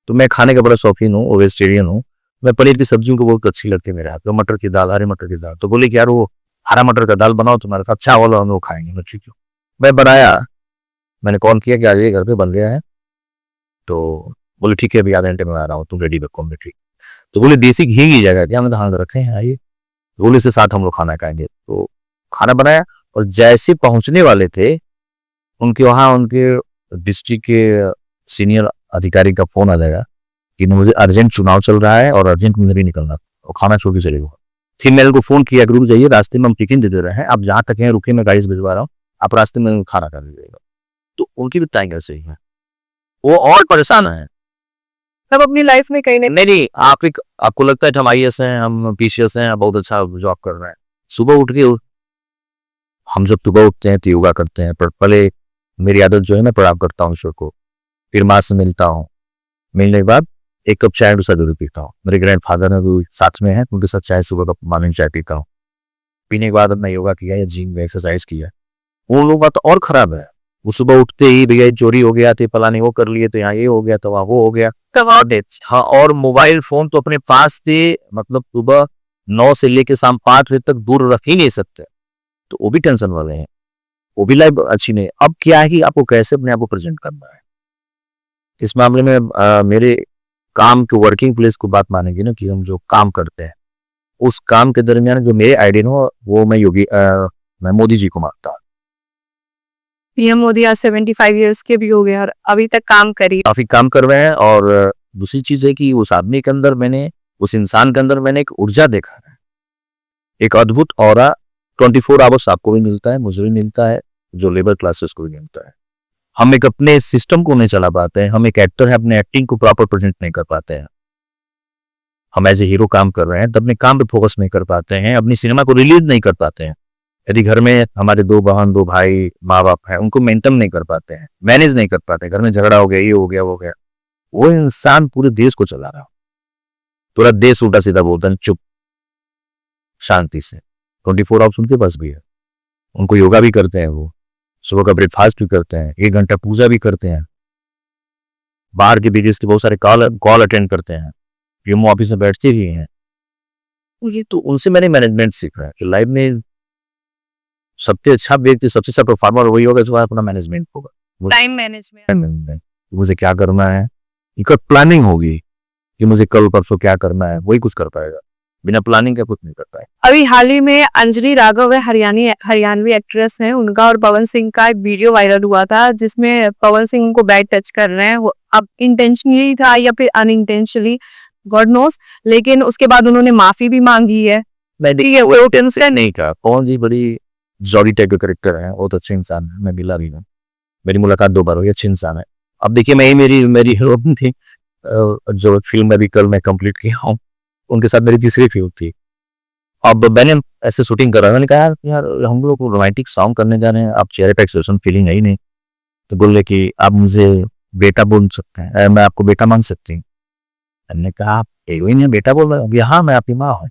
तो मैं खाने का बड़ा शौकीन हूँ, वेजिटेरियन हूँ। मैं पनीर की सब्जियों को बहुत अच्छी लगती है मेरे हाथ। तो मटर की दाल, हरे मटर की दाल। तो बोले कि यार वो हरा मटर का दाल बनाओ तुम्हारे साथ, चावल हम लोग खाएंगे। मैं ठीक है। मैं बनाया, मैंने कॉल किया कि आज ये घर पे बन गया है। तो बोले ठीक है, अभी आधे घंटे में आ रहा हूँ, तुम रेडी रखो। मैं ठीक। तो बोले देसी घी की जगह क्या? मैंने हाँ रखे हैं, आइए। बोले इसके साथ हम लोग खाना खाएंगे। तो खाना बनाया और जैसे पहुंचने वाले थे, उनके वहां उनके डिस्ट्रिक्ट के सीनियर अधिकारी का फोन आ जाएगा कि मुझे अर्जेंट चुनाव चल रहा है और अर्जेंट मुझे भी निकलना और खाना छोड़ के चलेगा। फिर मैंने उनको फोन किया कि रुक जाइए, रास्ते में हम टिफिन दे रहे हैं, आप जहां तक हैं रुके, मैं गाड़ी से भिजवा रहा हूँ, आप रास्ते में खाना खा लीजिएगा। तो उनकी भी टाइगर सही है, वो और परेशान है। सब अपनी लाइफ में कहीं नहीं, आपको लगता है हम IAS हैं, हम PCS हैं, बहुत अच्छा जॉब कर रहे हैं। सुबह उठ के हम जब सुबह उठते हैं तो योगा करते हैं। पर पहले मेरी आदत जो है, मैं प्रणाम करता हूँ ईश्वर को, फिर माँ से मिलता हूँ। मिलने के बाद 1 कप चाय उनके साथ जरूर पीता हूँ। मेरे ग्रैंडफादर है वो साथ में है, उनके साथ चाय सुबह का मॉर्निंग चाय पीता हूँ। पीने के बाद अपना योगा किया या जिम में एक्सरसाइज किया। उन लोगों का तो और खराब है। वो सुबह उठते ही भैया चोरी हो गया, तो फलाने वो कर लिए, तो यहाँ ये हो गया, तो वहाँ वो हो गया। हाँ, और मोबाइल फोन तो अपने पास थे, मतलब सुबह 9 से लेके शाम 5 बजे तक दूर रख ही नहीं सकते। तो वो भी टेंशन वाले हैं, वो भी लाइफ अच्छी नहीं। अब क्या है कि आपको कैसे अपने आप को प्रेजेंट करना है। इस मामले में मेरे काम के वर्किंग प्लेस को बात मानेंगे ना, कि हम जो काम करते हैं उस काम के दरमियान जो मेरे आइडियल हो, वो मैं मोदी जी को मानता हूँ। PM मोदी आज 75 इयर्स के भी हो गए और अभी तक काम करी। काफी काम कर रहे हैं। और दूसरी चीज है कि उस आदमी के अंदर उस इंसान के अंदर मैंने एक ऊर्जा देखा है, एक अद्भुत ऑरा, 24 आवर्स आपको भी मिलता है, मुझे भी मिलता है, जो लेबर क्लासेस को भी मिलता है। हम एक अपने सिस्टम को नहीं चला पाते हैं, हम एक एक्टर है, अपने एक्टिंग को प्रॉपर प्रेजेंट नहीं कर पाते हैं। हम एज ए हीरो काम कर रहे हैं तो अपने काम पे फोकस नहीं कर पाते हैं, अपनी सिनेमा को रिलीज नहीं कर पाते हैं। यदि घर में हमारे 2 बहन 2 भाई माँ बाप हैं, उनको मेंटेन नहीं कर पाते हैं, मैनेज नहीं कर पाते, घर में झगड़ा हो गया, ये हो गया वो गया, वो इंसान पूरे देश को चला रहा हो, पूरा देश उल्टा सीधा बोलता है, चुप शांति से। 24 आवर्स उनके पास भी है, उनको योगा भी करते हैं, वो सुबह का ब्रेकफास्ट भी करते हैं, 1 घंटा पूजा भी करते हैं, बाहर के बिजनेस के बहुत सारे कॉल अटेंड करते हैं, पीएमओ ऑफिस में बैठते भी हैं। ये तो उनसे मैंने मैनेजमेंट सीखा है कि लाइफ में सबसे अच्छा व्यक्ति, सबसे अच्छा परफॉर्मर वही होगा जो अपना मैनेजमेंट होगा, टाइम मैनेजमेंट। मुझे क्या करना है, एक प्लानिंग होगी कि मुझे कल परसों क्या करना है, वही कुछ कर पाएगा, बिना प्लानिंग का कुछ नहीं कर पाएगा। अभी हाल ही में अंजलि राघव है, हरियाणवी एक्ट्रेस हैं, उनका और पवन सिंह का एक वीडियो वायरल हुआ था जिसमें पवन सिंह उनको बैड टच कर रहे हैं। वो अब इंटेंशनली था या फिर अनइंटेंशनली, गॉड नोस, लेकिन उसके बाद उन्होंने माफी भी मांगी है। मैं देखिए वो टेंशन नहीं कहा, पवन जी बड़ी जॉली टाइप का करेक्टर है, बहुत अच्छे इंसान है, मैं मिला भी हूँ, मेरी मुलाकात 2 बार हुई, अच्छे इंसान है। अब देखिए मैं मेरी हीरोइन थी, जो फिल्म अभी कल मैं कंप्लीट किया हूँ, उनके साथ मेरी तीसरी फिल्म थी। अब मैंने ऐसे शूटिंग कर रहा था, मैंने कहा यार हम लोग रोमांटिक सॉन्ग करने जा रहे हैं, आप चेहरे पे एक्सप्रेशन फीलिंग है ही नहीं, तो बोले कि आप मुझे बेटा बोल सकते हैं, मैं आपको बेटा मान सकती हूँ। हमने कहा आप हीरोइन है, बेटा बोल रहे हो? हाँ मैं आपकी माँ हूँ।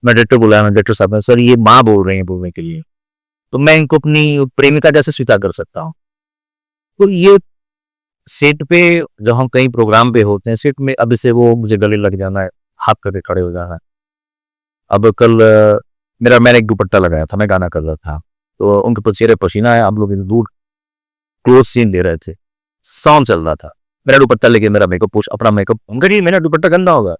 मैं डायरेक्टर बुलाया, मैं डायरेक्टर साहब सर ये माँ बोल रही है बोलने के लिए, तो मैं इनको अपनी प्रेमिका जैसे स्वीकार कर सकता हूँ। तो ये सेट पे जब हम कहीं प्रोग्राम पे होते हैं, सेट में अब से वो मुझे गले लग जाना है, हाथ करके खड़े हो जाना है। अब कल मैंने एक दुपट्टा लगाया था, मैं गाना कर रहा था, तो उनके चेहरे पसीना है, आप लोग दूर क्लोज सीन दे रहे थे, सॉन्ग चल रहा था, मेरा दुपट्टा लेके मेरा मेकअप अपना मेकअप, उनका जी मेरा दुपट्टा गंदा होगा,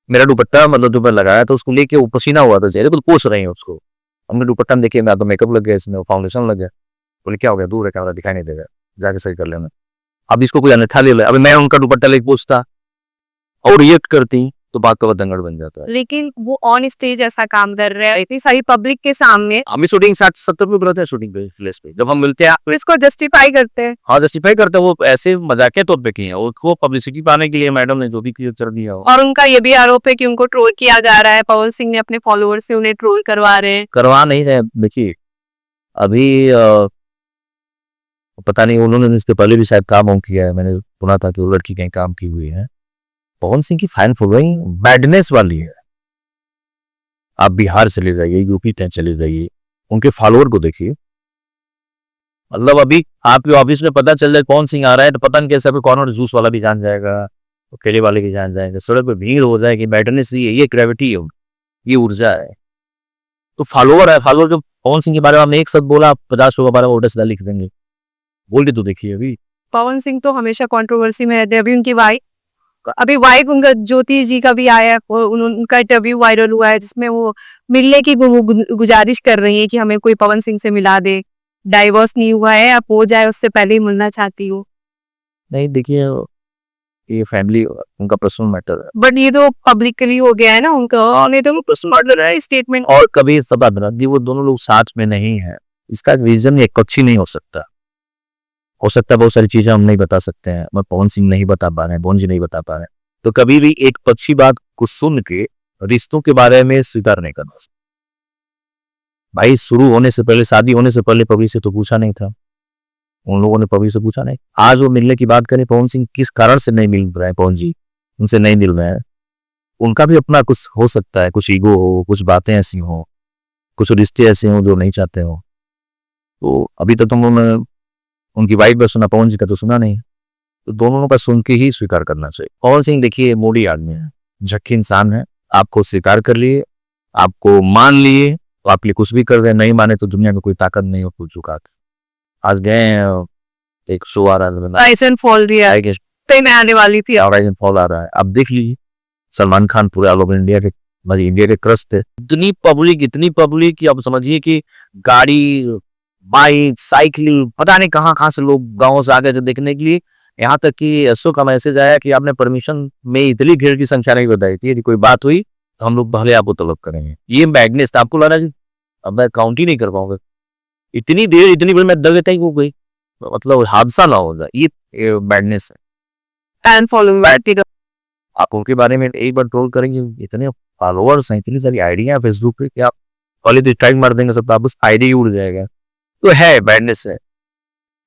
मेरा दुपट्टा मतलब जो मैं लगाया था उसको लेके वो पसीना हुआ था चेहरे पर, पोछ रहे हैं उसको, हमने दुपट्टा देखिए मैं तो मेकअप लग गया, इसमें फाउंडेशन लग गया, बोले क्या हो गया, दूर है कैमरा दिखाई नहीं देगा, जाके सही कर लेना। अब इसको कोई अन्यथा ले ले, अब मैं उनका दुपट्टा लेके पूछता और रिएक्ट करती तो बात का बतंगड़ बन जाता है। लेकिन वो ऑन स्टेज ऐसा काम कर रहे हैं इतनी सारी पब्लिक के सामने, हम शूटिंग 60-70 पे बुलाते हैं, शूटिंग पे प्लेस पे जब हम मिलते हैं, तो इसको जस्टिफाई करते हैं। हाँ जस्टिफाई करते हैं, वो ऐसे मजाकिया तौर पे किए हैं, वो पब्लिसिटी पाने के लिए मैडम ने जो भी कर दिया हो। और उनका ये भी आरोप है कि उनको ट्रोल किया जा रहा है, पवन सिंह ने अपने फॉलोअर्स से उन्हें ट्रोल करवा रहे हैं। करवा नहीं रहे, देखिए अभी पता नहीं उन्होंने इसके पहले भी शायद काम किया है, मैंने सुना था कि वो लड़की कहीं काम की हुई है। पवन सिंह की फैन फॉलोइंग बैडनेस वाली है, आप बिहार चले जाइए, यूपी तक चले जाइए, उनके फॉलोअर को देखिए, मतलब अभी आपके ऑफिस में पता चल जाए कौन सिंह आ रहा है तो पता नहीं कैसे कॉर्नर जूस वाला भी जान जाएगा, केले वाले भी जान जाएंगे, सड़क पे भीड़ हो जाएगी, बैडनेस ये ग्रेविटी है, ये ऊर्जा है। तो फॉलोअर है, फॉलोअर जो पवन सिंह के बारे में हमने एक शब्द बोला, 50 लोगों के बारे में उल्टा सीधा लिख देंगे, बोल के तो देखिए। अभी पवन सिंह तो हमेशा कंट्रोवर्सी में रहते हैं। अभी उनकी वाइफ उनका ज्योति जी का भी आया है, उनका इंटरव्यू वायरल हुआ है जिसमें वो मिलने की गुजारिश कर रही है कि हमें कोई पवन सिंह से मिला दे, डाइवोर्स नहीं हुआ है, अब हो जाए उससे पहले ही मिलना चाहती हूँ। नहीं देखिए ये फैमिली उनका पर्सनल मैटर है, बट ये तो पब्लिकली हो गया है ना उनका, और ये तो पर्सनल मैटर है स्टेटमेंट। और कभी सब वो दोनों लोग साथ में नहीं है, इसका रीजन एक अच्छी नहीं हो सकता बहुत सारी चीजें हम नहीं बता सकते हैं, मैं पवन सिंह नहीं बता पा रहे हैं, पवन जी नहीं बता पा रहे हैं, तो कभी भी एक अच्छी बात को सुन के रिश्तों के बारे में स्वीकार नहीं करना। भाई शुरू होने से पहले, शादी होने से पहले पब्लिक से तो पूछा नहीं था, उन लोगों ने पब्लिक से पूछा नहीं। आज वो मिलने की बात करें, पवन सिंह किस कारण से नहीं मिल रहे हैं, पवन जी उनसे नहीं मिल रहे हैं, उनका भी अपना कुछ हो सकता है, कुछ ईगो हो, कुछ बातें ऐसी हो, कुछ रिश्ते ऐसे हो जो नहीं चाहते हो। तो अभी तक तुम लोगों उनकी वाइफ का सुना, पवन जी का तो सुना नहीं, तो दोनों का सुन के ही स्वीकार करना चाहिए। पवन सिंह देखिए मोड़ी आदमी है, झक्की इंसान है, आपको स्वीकार कर लिए, आपको मान लिए तो आपके लिए कुछ भी कर रहे, नहीं माने तो दुनिया में कोई ताकत नहीं हो कुछ झुका। आज गए एक शो आ रहा है, राइज एंड फॉल मैं आने वाली थी, राइज एंड फॉल आ रहा है, अब देख लीजिए। सलमान खान पूरे ऑल ओवर इंडिया के क्रश थे, इतनी पब्लिक कि अब समझिए कि गाड़ी, बाइक, साइकिल, पता नहीं कहाँ से लोग गाँव से आ गए थे देखने के लिए। यहाँ तक कि एसओ का मैसेज आया कि आपने परमिशन में इतनी भीड़ की संख्या नहीं बताई थी, यदि कोई बात हुई तो हम लोग पहले आपको तलब करेंगे। ये मैडनेस आपको लग रहा है कि अब मैं काउंट ही नहीं कर पाऊंगा, इतनी देर इतनी देर मैं दर तय हो गई, मतलब हादसा ना हो जाए, ये मैडनेस है। फैन फॉलोइंग व्यक्तिगत आप उनके बारे में एक बार ट्रोल करेंगे, इतने फॉलोअर्स हैं, इतनी सारी आइडिया है फेसबुक पे कि आप पहले तो स्ट्राइक मार देंगे सब, आप उस आईडी ही उड़ जाएगा। तो है मैडनेस है।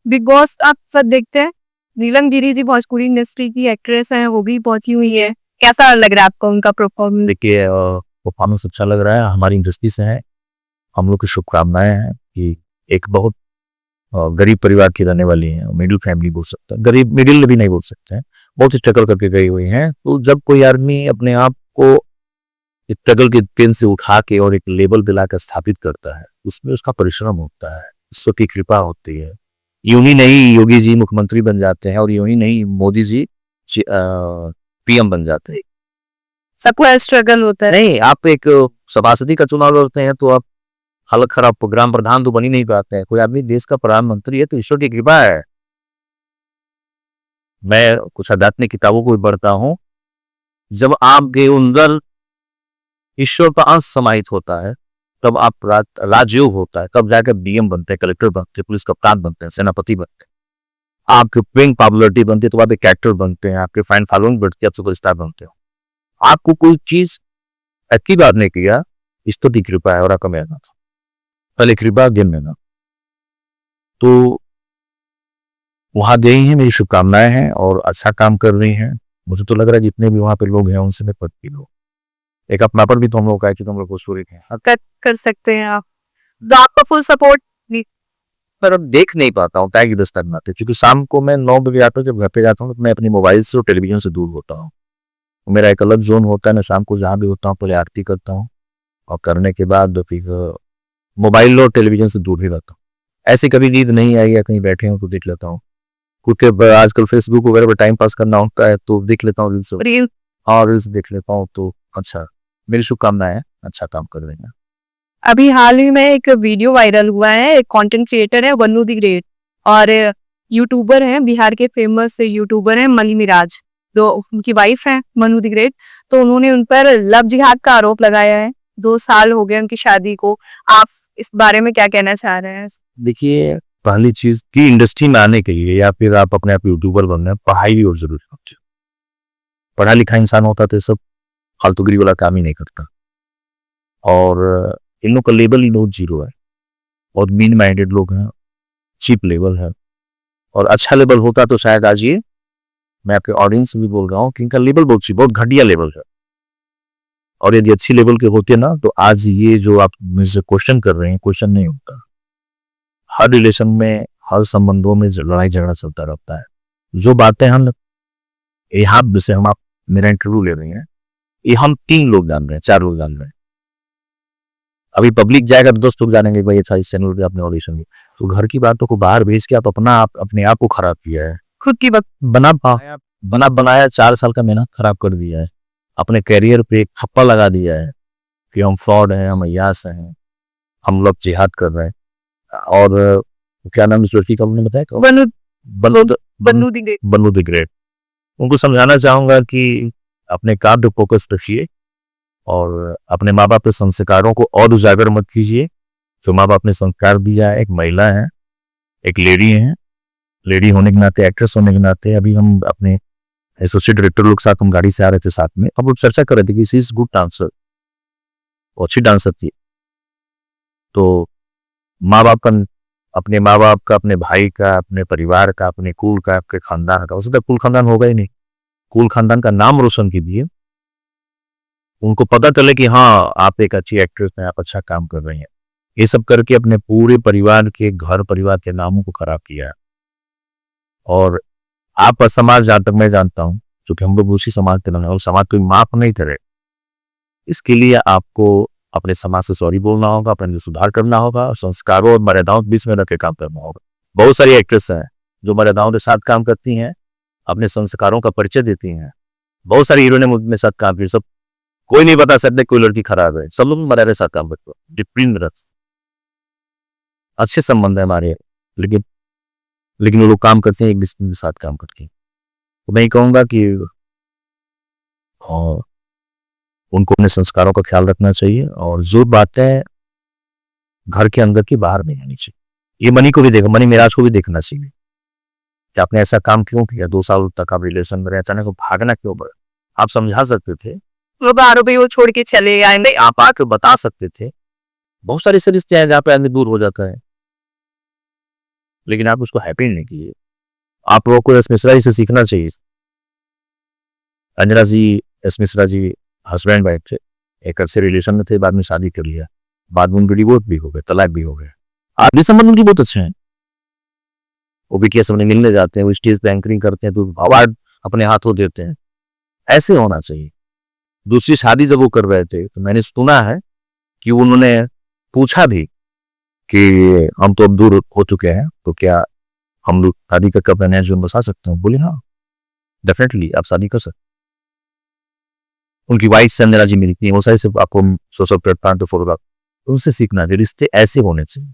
बिग बॉस आप सब देखते हैं? नीलम गिरी जी भोजपुरी इंडस्ट्री की एक्ट्रेस हैं, वो भी पहुंची हुई है। कैसा लग रहा है आपको उनका परफॉर्मेंस? देखिए परफॉर्मेंस अच्छा लग रहा है, हमारी इंडस्ट्री से है, हम लोग की शुभकामनाएं हैं कि एक बहुत गरीब परिवार की रहने वाली हैं, मिडिल फैमिली बोल सकते हैं, गरीब मिडिल भी नहीं बोल सकते हैं, बहुत स्ट्रगल करके गई हुई हैं। तो जब कोई आदमी अपने आप को स्ट्रगल के पेन से उठा के और एक लेवल दिलाकर स्थापित करता है, उसमें उसका परिश्रम होता है, ईश्वर की कृपा होती है। यूं ही नहीं योगी जी मुख्यमंत्री बन जाते हैं और यूं ही नहीं मोदी जी पीएम बन जाते हैं। सबको स्ट्रगल होता है। नहीं, आप एक सभापति का चुनाव लड़ते हैं तो आप हालत खराब, ग्राम प्रधान तो बन ही नहीं पाते हैं। कोई आदमी देश का प्रधानमंत्री है तो ईश्वर की कृपा है। मैं कुछ आध्यात्मिक किताबों को भी पढ़ता हूँ, जब आपके अंदर ईश्वर का अंश समाहित होता है तब आप राजयोग होता है, तब जाकर डीएम बनते हैं, कलेक्टर बनते हैं, पुलिस कप्तान बनते हैं, सेनापति बनते हैं। आपकी पिंक पॉपुलरिटी बनती है तो आप एक एक्टर बनते हैं, आपके फैन फॉलोइंग बढ़ती है, आप सुपरस्टार बनते हो। आपको कोई चीज अच्छी बात नहीं किया, ईश्वर की कृपा है और आपका मेहनत, पहले कृपा दिन मेहनत। तो वहां गई हैं, मेरी शुभकामनाएं हैं और अच्छा काम कर रही हैं। मुझे तो लग रहा है जितने भी वहां पे लोग हैं उनसे मैं पत्ती लोग, एक अपनापन भी तो हम लोग का है क्योंकि हम लोग भोजपुरी हैं। कर सकते हैं आप, तो आपका फुल सपोर्ट। पर अब देख नहीं पाता हूँ टाइम की दस्तार बनाते, क्योंकि शाम को मैं 9 बजे आता हूँ, जब घर पे जाता हूँ तो मैं अपने मोबाइल से और टेलीविजन से दूर होता हूँ। मेरा एक अलग जोन होता है, मैं शाम को जहाँ भी होता हूँ पहले आरती करता हूँ और करने के बाद फिर मोबाइल और टेलीविजन से दूर ही रहता हूँ। ऐसी कभी नींद नहीं आई या कहीं बैठे हूँ तो देख लेता हूँ, क्योंकि आजकल फेसबुक वगैरह पर टाइम पास करना होता है तो देख लेता हूँ रील्स, हाँ रील्स देख लेता हूँ। तो अच्छा, मेरी शुभकामनाएं, अच्छा काम कर रहे हैं। अभी हाल ही में एक वीडियो वायरल हुआ है, एक कंटेंट क्रिएटर है वन्नू द ग्रेट और यूट्यूबर हैं, बिहार के फेमस यूट्यूबर हैं मनी मिराज, तो उनकी वाइफ है मनु द ग्रेट। तो उन्होंने उन पर लव जिहाद का आरोप लगाया है। 2 साल हो गए उनकी शादी को। आप इस बारे में क्या कहना चाह रहे हैं? देखिए, पहली चीज की इंडस्ट्री में आने के लिए या फिर आप अपने आप यूट्यूबर बनना है, पढ़ाई भी और जरूरी होती है। पढ़ा लिखा इंसान होता तो सब फालतूगिरी वाला काम ही नहीं करता। और इन लोग का लेवल ही बहुत जीरो है, बहुत मीन माइंडेड लोग हैं, चीप लेवल है। और अच्छा लेवल होता तो शायद आज ये, मैं आपके ऑडियंस से भी बोल रहा हूँ कि इनका लेवल बहुत चीप, बहुत घटिया लेवल है। और यदि अच्छी लेवल के होते ना तो आज ये जो आप मुझसे क्वेश्चन कर रहे हैं, क्वेश्चन नहीं होता। हर रिलेशन में, हर संबंधों में लड़ाई झगड़ा चलता रहता है। जो बातें हम यहाँ जैसे हम आप मेरा इंटरव्यू ले रहे हैं, ये हम 3 लोग जान रहे हैं, 4 लोग जान रहे हैं। अभी पब्लिक जाएगा तो 10 लोग जानेंगे भाई अच्छा इस चैनल पे आपने ऑडिशन की। तो घर की बातों को बाहर भेज के आप अपने आप को खराब किया है, खुद की बना बनाया 4 साल का मेहनत खराब कर दिया है, अपने करियर पे एक ठप्पा लगा दिया है कि हम फ्रॉड हैं, हम अयास हैं, हम लोग जिहाद कर रहे हैं। और क्या नाम इस लड़की का उन्होंने बताया, बन्नू द ग्रेट। उनको समझाना चाहूंगा कि अपने काम पे फोकस रखिए और अपने माँ बाप के संस्कारों को और उजागर मत कीजिए। जो माँ बाप ने संस्कार दिया है, एक महिला है, एक लेडी है, लेडी होने के नाते, एक्ट्रेस होने के नाते, अभी हम अपने एसोसिएट डायरेक्टर लोग साथ हम गाड़ी से आ रहे थे, साथ में हम लोग चर्चा कर रहे थे कि शी इज गुड डांसर, वो अच्छी डांसर थी। तो माँ बाप का, अपने माँ बाप का, अपने भाई का, अपने परिवार का, अपने कुल का, आपके खानदान का, उससे कुल खानदान होगा ही नहीं, कुल खानदान का नाम रोशन कीजिए। उनको पता चले कि हाँ आप एक अच्छी एक्ट्रेस हैं, आप अच्छा काम कर रही हैं। ये सब करके अपने पूरे परिवार के, घर परिवार के नामों को खराब किया है। और आपका समाज, जहां तक मैं जानता हूं, क्योंकि हम लोग उसी समाज के रहने, और समाज कोई माफ नहीं करे, इसके लिए आपको अपने समाज से सॉरी बोलना होगा, अपने सुधार करना होगा, संस्कारों और मर्यादाओं के बीच में रख के काम करना होगा। बहुत सारी एक्ट्रेस हैं जो मर्यादाओं के साथ काम करती हैं, अपने संस्कारों का परिचय देती हैं। बहुत सारी हीरो ने मुझे साथ काम किया, सब कोई नहीं बता सकते कोई लड़की खराब है, सब लोग मर्यादा के साथ काम करते हैं, डिसिप्लिन में अच्छे संबंध है हमारे, लेकिन वो लोग काम करते हैं एक डिसिप्लिन के साथ काम करके। तो मैं कहूँगा कि उनको अपने संस्कारों का ख्याल रखना चाहिए और जो बातें घर के अंदर की बाहर नहीं आनी चाहिए। ये मनी को भी देखो, मनी मिराज को भी देखना चाहिए कि आपने ऐसा काम क्यों किया, 2 साल तक आप रिलेशन में रहे, अचानक भागना क्यों पड़ा। आप समझा सकते थे, वो आरोपी वो छोड़ के चले आए। नहीं आप आके बता सकते थे। बहुत सारे ऐसे रिश्ते हैं जहाँ पे आदमी दूर हो जाता है, लेकिन आप उसको हैप्पी नहीं किए। आप लोगों को एस मिश्रा जी से सीखना चाहिए। अंजना जी, S Mishra ji husband wife थे, एक अच्छे रिलेशन में थे, बाद में शादी कर लिया, बाद में उनके डिवोर्स भी हो गए, तलाक भी हो गए। आदमी संबंध उनके बहुत अच्छे हैं। वो भी कैसे उन्हें मिलने जाते हैं, वो स्टेज पे एंकरिंग करते हैं तो अवार्ड अपने हाथों देते हैं। ऐसे होना चाहिए। दूसरी शादी जब वो कर रहे थे तो मैंने सुना है कि उन्होंने पूछा भी कि हम तो अब दूर हो चुके हैं, तो क्या हम लोग शादी का कब नया जीवन बसा सकते हैं। बोले हाँ डेफिनेटली आप शादी कर सकते। उनकी वाइफ से अंजना जी मिलती है, वो सारी सब आपको सोशल प्लेटफॉर्म पे फॉलो, उनसे सीखना चाहिए। रिश्ते ऐसे होने चाहिए।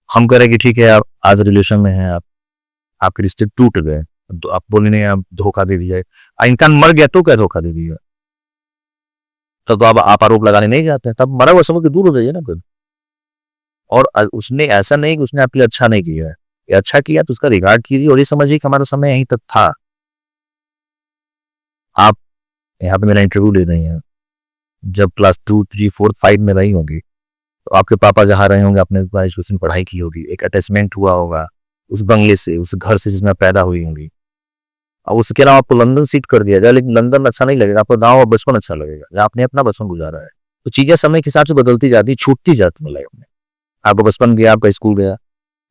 हम करें कि ठीक है आप आज रिलेशन में हैं, आपके रिश्ते टूट गए, तो आप बोले नहीं आप धोखा दे दिया, इंसान मर गया तो क्या धोखा दे दिया, तब तो आप आरोप लगाने नहीं जाते, तब मरा हुआ समझ के दूर हो जाइए ना फिर। और उसने ऐसा नहीं कि उसने आपके लिए अच्छा नहीं किया है, ये अच्छा किया तो उसका रिगार्ड कीजिए और ये समझिए कि हमारा समय यहीं तक था। आप यहाँ पे मेरा इंटरव्यू ले रही हैं, जब क्लास 2, 3, 4, 5 में रही होंगी तो आपके पापा जहाँ रहे होंगे, आपने उसमें पढ़ाई की होगी, एक अटैचमेंट हुआ होगा उस बंगले से, उस घर से जिसमें पैदा हुई होंगी। अब उसके अलावा आपको लंदन सीट कर दिया जाए, लेकिन लंदन अच्छा नहीं लगेगा, आपको गाँव और बचपन अच्छा लगेगा जहाँ आपने अपना बचपन गुजारा है। तो चीजें समय के हिसाब से बदलती जाती, छूटती जाती है लाइफ में। आपका बचपन गया, आपका स्कूल गया,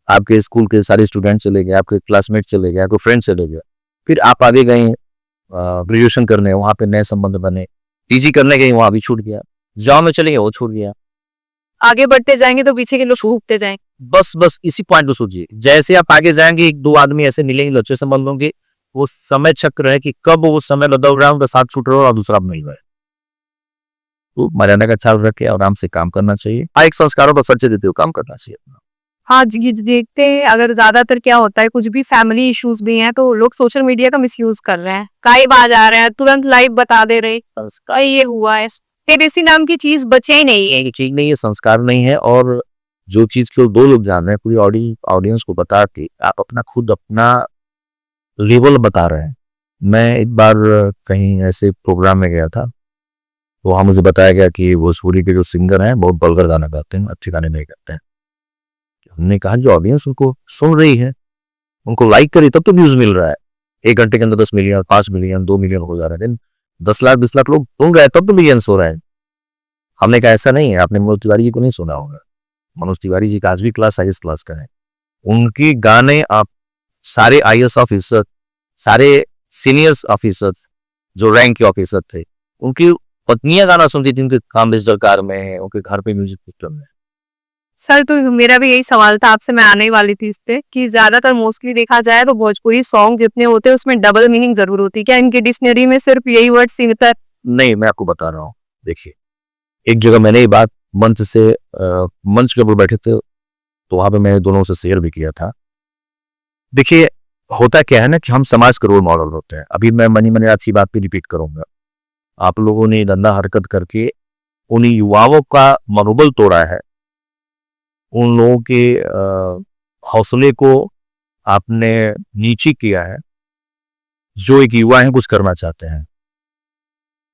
आपके स्कूल के सारे स्टूडेंट चले गए, आपके क्लासमेट चले गए, आपके फ्रेंड चले गए, फिर आप आगे गए ग्रेजुएशन करने, वहां पे नए संबंध बने, पीजी करने गए, वहां भी छूट गया, जॉब में चले गए वो छूट गया। आगे बढ़ते जाएंगे तो पीछे के लोग छूटते जाएंगे। बस इसी पॉइंट पे सोचिए, जैसे आप आगे जाएंगे 1-2 आदमी ऐसे मिलेंगे अच्छे संबंधों के, वो समय चक्र है कि कब वो समय बदल रहा है, उनका साथ छूट रहा है और दूसरा मिल रहा है। तो मर्यादा का ख्याल रख के आराम से काम करना चाहिए। एक संस्कारों पर सच्चे देते हुए काम करना चाहिए। हाँ जी, देखते हैं अगर ज्यादातर क्या होता है, कुछ भी फैमिली इश्यूज भी हैं तो लोग सोशल मीडिया का मिसयूज कर रहे हैं, कई बार आ रहे हैं तुरंत लाइव बता दे रहे का ये हुआ है, प्राइवेसी नाम की चीज बचे ही नहीं है। ये चीज नहीं है, संस्कार नहीं है। और जो चीज को 2 लोग जान रहे हैं, पूरी ऑडियंस को बता के आप अपना लेवल बता रहे हैं। मैं एक बार कहीं ऐसे प्रोग्राम में गया था, तो वहां मुझे बताया गया कि भोजपुरी के जो सिंगर हैं बहुत वल्गर गाना गाते हैं, अच्छे गाने नहीं गाते हैं। हमने कहा जो ऑडियंस उनको सुन रही है, उनको लाइक करे तब तो व्यूज मिल रहा है। 1 घंटे के अंदर 10 मिलियन, 5 मिलियन, 2 मिलियन हो जा रहे हैं, 10 लाख 20 लाख लोग सुन रहे हैं तब तो मिलियंस हो रहे हैं। हमने कहा ऐसा नहीं है, आपने मनोज तिवारी जी को नहीं सुना होगा। मनोज तिवारी जी का आज भी क्लास हाईएस्ट क्लास का है। उनके गाने आप सारे IAS ऑफिसर, सारे सीनियर्स ऑफिसर जो रैंक के ऑफिसर थे, उनकी पत्नियां गाना सुनती थी, उनके काम बेस्ड कार में है, उनके घर पे म्यूजिक सिस्टम है। सर तो मेरा भी यही सवाल था आपसे, मैं आने ही वाली थी इस पे कि ज्यादातर मोस्टली देखा जाए तो भोजपुरी सॉन्ग जितने होते हैं उसमें डबल मीनिंग जरूर होती है, क्या इनकी डिक्शनरी में सिर्फ यही वर्ड सीमित है? नहीं, मैं आपको बता रहा हूँ। देखिए, एक जगह मैंने ये बात मंच के ऊपर बैठे थे, तो वहां पे मैंने दोनों से शेयर भी किया था। देखिए, होता क्या है ना कि हम समाज के रोल मॉडल होते हैं। अभी मैं मनी आज की बात पे रिपीट करूंगा। आप लोगों ने गंदा हरकत करके उन युवाओं का मनोबल तोड़ा है, उन लोगों के हौसले को आपने नीचे किया है, जो एक युवा है कुछ करना चाहते हैं।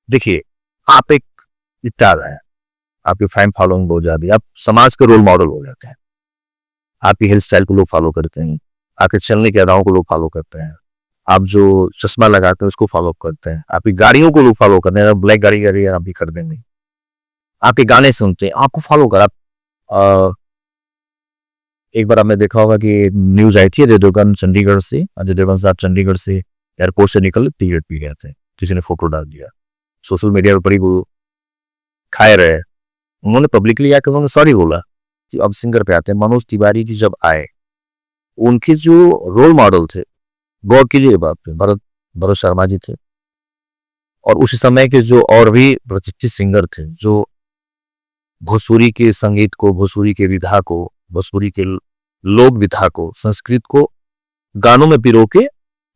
देखिए, आप एक स्टार हैं, आपकी फैन फॉलोइंग बहुत ज्यादा, आप समाज के रोल मॉडल हो जाते हैं। आपकी हेयर स्टाइल को लोग फॉलो करते हैं, आपके चलने के अदाओं को लोग फॉलो करते हैं, आप जो चश्मा लगाते हैं उसको फॉलो करते हैं, आपकी गाड़ियों को लोग फॉलो करते हैं। ब्लैक गाड़ी आप भी कर देंगे, आपके गाने सुनते हैं, आपको फॉलो कर। आप एक बार आपने देखा होगा कि न्यूज आई थी, अजय देवगन साहब चंडीगढ़ से एयरपोर्ट से निकल सिगरेट पी गए थे, किसी ने फोटो डाल दिया, सोशल मीडिया पर बड़ी वो खाए रहे। उन्होंने पब्लिकली आकर उन्होंने सॉरी बोला कि अब सिंगर पे आते हैं। मनोज तिवारी जी जब आए, उनके जो रोल मॉडल थे, गौर कीजिए बात पे, भरत शर्मा जी थे। और उस समय के जो और भी प्रतिष्ठित सिंगर थे, जो भोजपुरी के संगीत को, भोजपुरी के विधा को, भोजपुरी के लोक विधा को, संस्कृत को गानों में पिरो के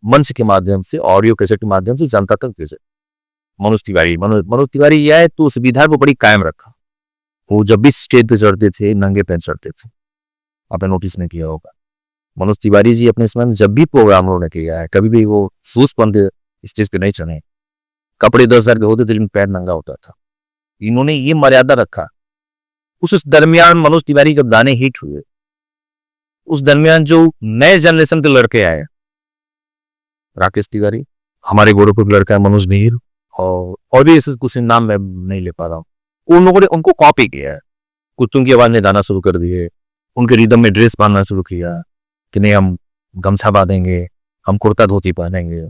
मंच के माध्यम से, ऑडियो कैसेट के माध्यम से जनता तक भेजे। मनोज तिवारी। मनोज तिवारी यह है तो सुविधा को बड़ी कायम रखा। वो जब भी स्टेज पे चढ़ते थे नंगे पैर चढ़ते थे, आपने नोटिस नहीं किया होगा। मनोज तिवारी जी अपने समय में जब भी प्रोग्राम उन्होंने किया है, कभी भी वो शूज पहन के स्टेज पे नहीं चढ़े। कपड़े 10,000 के होते थे लेकिन पैर नंगा होता था। इन्होंने ये मर्यादा रखा। उस दरमियान मनोज तिवारी जब गाने हिट हुए, उस दरमियान जो नए जनरेशन के लड़के आए, राकेश तिवारी, हमारे गोरखपुर का लड़का है मनोज मिहिर, और भी ऐसे कुछ नाम मैं नहीं ले पा रहा हूँ, उन लोगों ने उनको कॉपी किया है। कुत्तों की आवाज में गाना शुरू कर दिए, उनके रिदम में ड्रेस पहनना शुरू किया कि नहीं हम गमछा बांधेंगे, हम कुर्ता धोती पहनेंगे।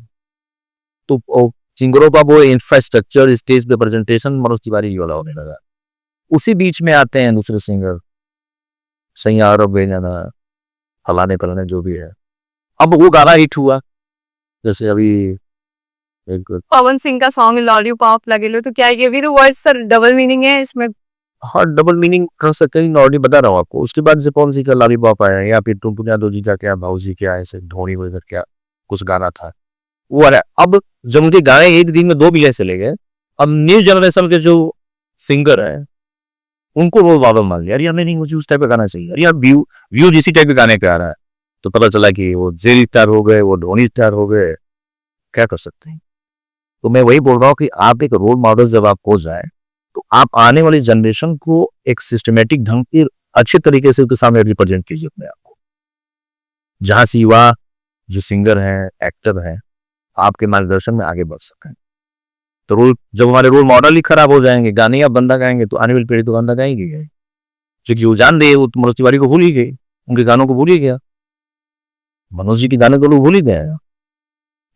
तो सिंगरों का वो इंफ्रास्ट्रक्चर, स्टेज पे प्रेजेंटेशन मनोज तिवारी वाला होने लगा। उसी बीच में आते हैं दूसरे सिंगर, सैया आरब बेजाना, फलाने फलाने जो भी है। अब वो गाना हिट हुआ, जैसे अभी एक पवन सिंह का सॉन्ग लॉलीपॉप लगे लो, तो क्या ये भी तो वर्ड सर डबल मीनिंग है इसमें? हाँ डबल मीनिंग कर सकते हैं, ऑलरेडी बता रहा हूँ आपको। उसके बाद से कौन सी का लॉलीपॉप आया, या फिर टुनटुन यादव जी का क्या, भाऊ जी क्या, ऐसे ढोनी वगैरह क्या कुछ गाना था वो आ रहा है। अब जब उनके गाने एक दिन में 2 मिलियन चले गए, अब न्यू जनरेशन के जो सिंगर है उनको वो वाबल मान लिया, यार नहीं मुझे उस टाइप का गाना चाहिए, यार व्यू इसी टाइप के गाने पे आ रहा है। तो पता चला कि वो जेरी स्टार हो गए, वो धोनी स्टार हो गए, क्या कर सकते हैं। तो मैं वही बोल रहा हूँ कि आप एक रोल मॉडल जब आप हो जाए, तो आप आने वाली जनरेशन को एक सिस्टमेटिक ढंग से अच्छे तरीके से उनके सामने रिप्रेजेंट कीजिए अपने आप को, जहां से युवा जो सिंगर हैं, एक्टर हैं, आपके मार्गदर्शन में आगे बढ़ सकें। तो जब हमारे रोल मॉडल ही खराब हो जाएंगे, गाने या बंदा गाएंगे, तो आने वाली पीढ़ी तो बंदा गाएंगे, क्योंकि वो जान रही है, वो तो मनोज तिवारी को भूल ही गई, उनके गानों को भूल ही गया। मनोज जी के गाने को लोग भूल ही गए।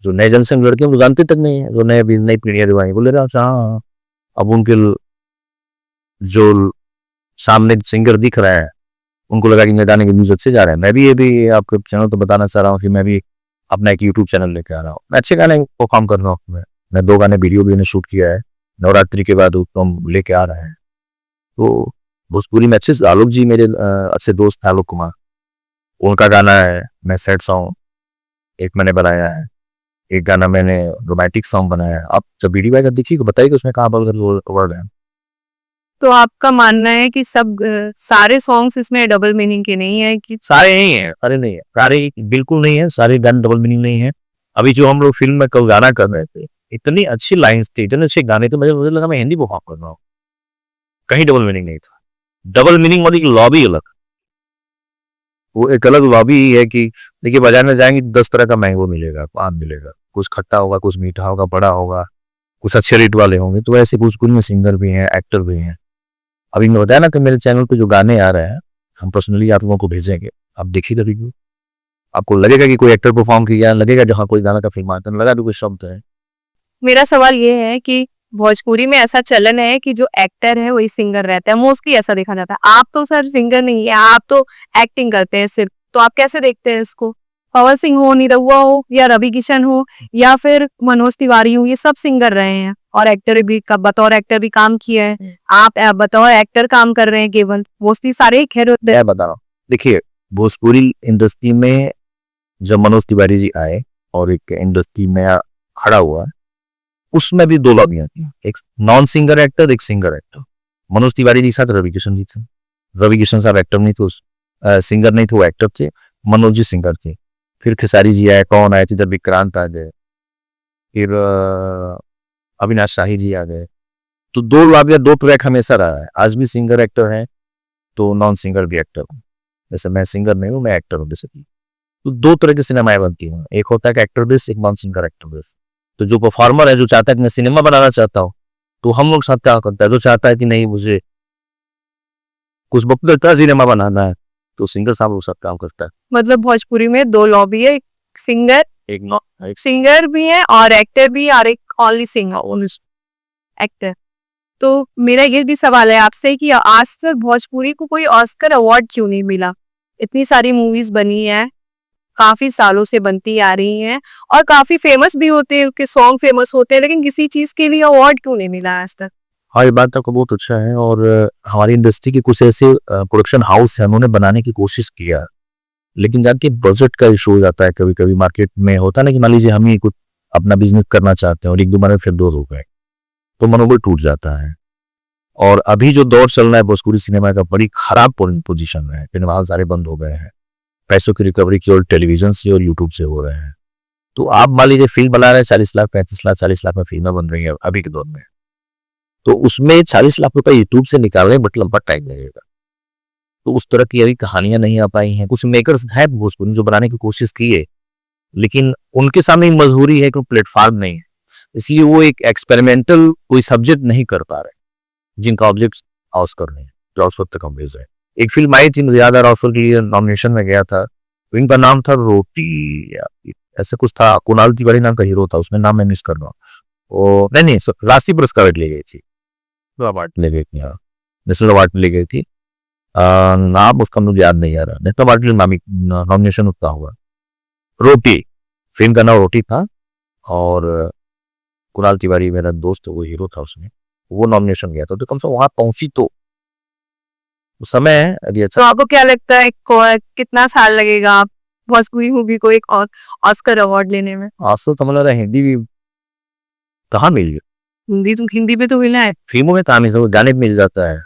जो नए जनरेशन लड़के वो जानते तक नहीं है, जो नई पीढ़ियां जो आई बोले रहा हाँ। अब उनके जो सामने सिंगर दिख रहा है, उनको लगा कि मेरे गाने के व्यूज अच्छे जा रहे हैं। मैं भी ये भी आपके चैनल तो बताना चाह रहा हूँ कि मैं भी अपना एक यूट्यूब चैनल लेके आ रहा हूँ। मैं अच्छे गाने परफॉर्म कर रहा हूँ। मैं 2 गाने वीडियो भी शूट किया है, नवरात्रि के बाद उसको हम लेके आ रहे हैं। तो भोजपुरी में अच्छे आलोक जी मेरे अच्छे दोस्त आलोक कुमार, उनका गाना है मैं सैड सॉन्ग एक मैंने बनाया है, एक गाना मैंने रोमांटिक सॉन्ग बनाया है। आप जब वीडियो आएगा देखिए, बताइए उसमें कहाँ पर वर्ड है। तो आपका मानना है कि सब सारे सॉन्ग्स इसमें डबल मीनिंग के नहीं है? कि सारे नहीं है, सारे नहीं है, सारे बिल्कुल नहीं है, सारे गाने डबल मीनिंग नहीं है। अभी जो हम लोग फिल्म में कल गाना कर रहे थे, इतनी अच्छी लाइन्स थी, इतने अच्छे गाने थे, मुझे लगा मैं हिंदी परफॉर्म कर रहा हूँ। कहीं डबल मीनिंग नहीं था। डबल मीनिंग वाली लॉबी अलग, वो एक अलग लॉबी है कि देखिए बाजार में जाएंगे 10 तरह का मैंगो मिलेगा, आम मिलेगा, कुछ खट्टा होगा, कुछ मीठा होगा, बड़ा होगा, कुछ अच्छे रेट वाले होंगे। तो ऐसे भोजपुरी में सिंगर भी हैं, एक्टर भी हैं। अभी मैं बताया ना कि मेरे चैनल पे जो गाने आ रहे हैं, हम पर्सनली आप लोगों को भेजेंगे, आप देखिएगा रिव्यू, आपको लगेगा कि कोई एक्टर परफॉर्म किया, लगेगा जहाँ कोई गाना का फिल्म आता है, लगा भी कोई शब्द है। मेरा सवाल ये है कि भोजपुरी में ऐसा चलन है कि जो एक्टर है वही सिंगर रहता है, मोस्टली ऐसा देखा जाता है। आप तो सर सिंगर नहीं है, आप तो एक्टिंग करते हैं सिर्फ, तो आप कैसे देखते हैं इसको? पवन सिंह हो, निरहुआ हो, या रवि किशन हो, या फिर मनोज तिवारी हो, ये सब सिंगर रहे हैं और एक्टर भी बतौर एक्टर भी काम किया है। आप बतौर एक्टर काम कर रहे हैं केवल, मोस्टली सारे खैर मैं बता रहा हूँ, देखिए भोजपुरी इंडस्ट्री में जब मनोज तिवारी जी आए और एक इंडस्ट्री में खड़ा हुआ, उसमें भी 2 लॉबियां थी, एक नॉन सिंगर एक्टर, एक सिंगर एक्टर। मनोज तिवारी जी के साथ रवि किशन जी थे। रवि किशन साहब एक्टर नहीं थे, सिंगर नहीं थे, वो एक्टर थे। मनोज जी सिंगर थे। फिर खेसारी जी आए, कौन आए थे, इधर विक्रांत आ गए, फिर अविनाश शाही जी आ गए। तो 2 लॉबियां, 2 ट्रैक हमेशा रहा है। आज भी सिंगर एक्टर है तो नॉन सिंगर भी एक्टर हूँ। जैसे मैं सिंगर नहीं हूँ, मैं एक्टर हूँ बेसिकली। तो 2 तरह की सिनेमाएं बनती हैं, एक होता है कि एक्टर बेस, एक नॉन सिंगर एक्टर बेस। तो जो परफॉर्मर है, जो चाहता है कि मैं सिनेमा बनाना चाहता हूँ, तो हम लोग साथ क्या करता है, जो चाहता है कि नहीं मुझे कुछ बकता सिनेमा बनाना है, तो सिंगर साहब लोग साथ काम करता है। मतलब भोजपुरी में 2 लॉबी है, सिंगर, एक सिंगर भी है और एक्टर भी, और एक ओनली सिंगर एक्टर। तो मेरा ये भी सवाल है आपसे कि आज तक भोजपुरी को कोई ऑस्कर अवार्ड क्यों नहीं मिला? इतनी सारी मूवीज बनी है, काफी सालों से बनती आ रही हैं और काफी फेमस भी होते हैं, उनके सॉन्ग फेमस होते हैं, लेकिन किसी चीज के लिए अवार्ड क्यों नहीं मिला आज तक? हाँ, ये बात आपका बहुत अच्छा है। और हमारी इंडस्ट्री के कुछ ऐसे प्रोडक्शन हाउस है, उन्होंने बनाने की कोशिश किया, लेकिन जाके बजट का इशू हो जाता है। कभी कभी मार्केट में होता है ना कि मान लीजिए हम ही कुछ अपना बिजनेस करना चाहते हैं और 1-2 बार में फिर 2 हो गए, तो मनोबल टूट जाता है। और अभी जो दौर चल रहा है भोजपुरी सिनेमा का, बड़ी खराब पोजीशन में है। फिल्म सारे बंद हो गए हैं, पैसों की रिकवरी केवल टेलीविजन से और यूट्यूब से हो रहे हैं। तो आप मान लीजिए फिल्म बना रहे हैं 40 लाख 35 लाख 40 लाख में फिल्में बन रही है अभी के दौर में, तो उसमें 40 लाख रुपए यूट्यूब से निकालने बट लंबा टाइम लगेगा। तो उस तरह की अभी कहानियां नहीं आ पाई हैं। कुछ मेकर्स हैं भोजपुरी जो बनाने की कोशिश की है, लेकिन उनके सामने मजबूरी है कि प्लेटफॉर्म नहीं है, इसलिए वो एक एक्सपेरिमेंटल कोई सब्जेक्ट नहीं कर पा रहे जिनका ऑब्जेक्ट ऑस्कर नहीं है, जो ऑस्कर तक हम भेज रहे हैं। एक फिल्म आई थी, मुझे याद आ रहा, ऑस्कर के लिए नॉमिनेशन में गया था, फिल्म का नाम था रोटी या ऐसा कुछ था, कुणाल तिवारी नाम का हीरो था उसमें, नाम मैं मिस कर रहा हूँ। नहीं राष्ट्रीय पुरस्कार ले गई थी, अवार्ड ले गई थी, नेशनल अवार्ड ले गई थी। नाम उसका मुझे याद नहीं आ रहा, नेशनल अवार्ड के लिए नॉमिनेशन उतना हुआ। रोटी, फिल्म का नाम रोटी था, और कुणाल तिवारी मेरा दोस्त, वो हीरो था उसमें, वो नॉमिनेशन गया था। तो कम से कम वहां पहुंची तो उस समय है अभी। अच्छा, तो आपको क्या लगता है कितना साल लगेगा भोजपुरी मूवी को एक ऑस्कर अवार्ड लेने में? आज तो लग रहा है हिंदी भी कहाँ मिल गया, हिंदी पे तो मिला है। फिल्मों में कहाँ मिल, गाने पे मिल जाता है,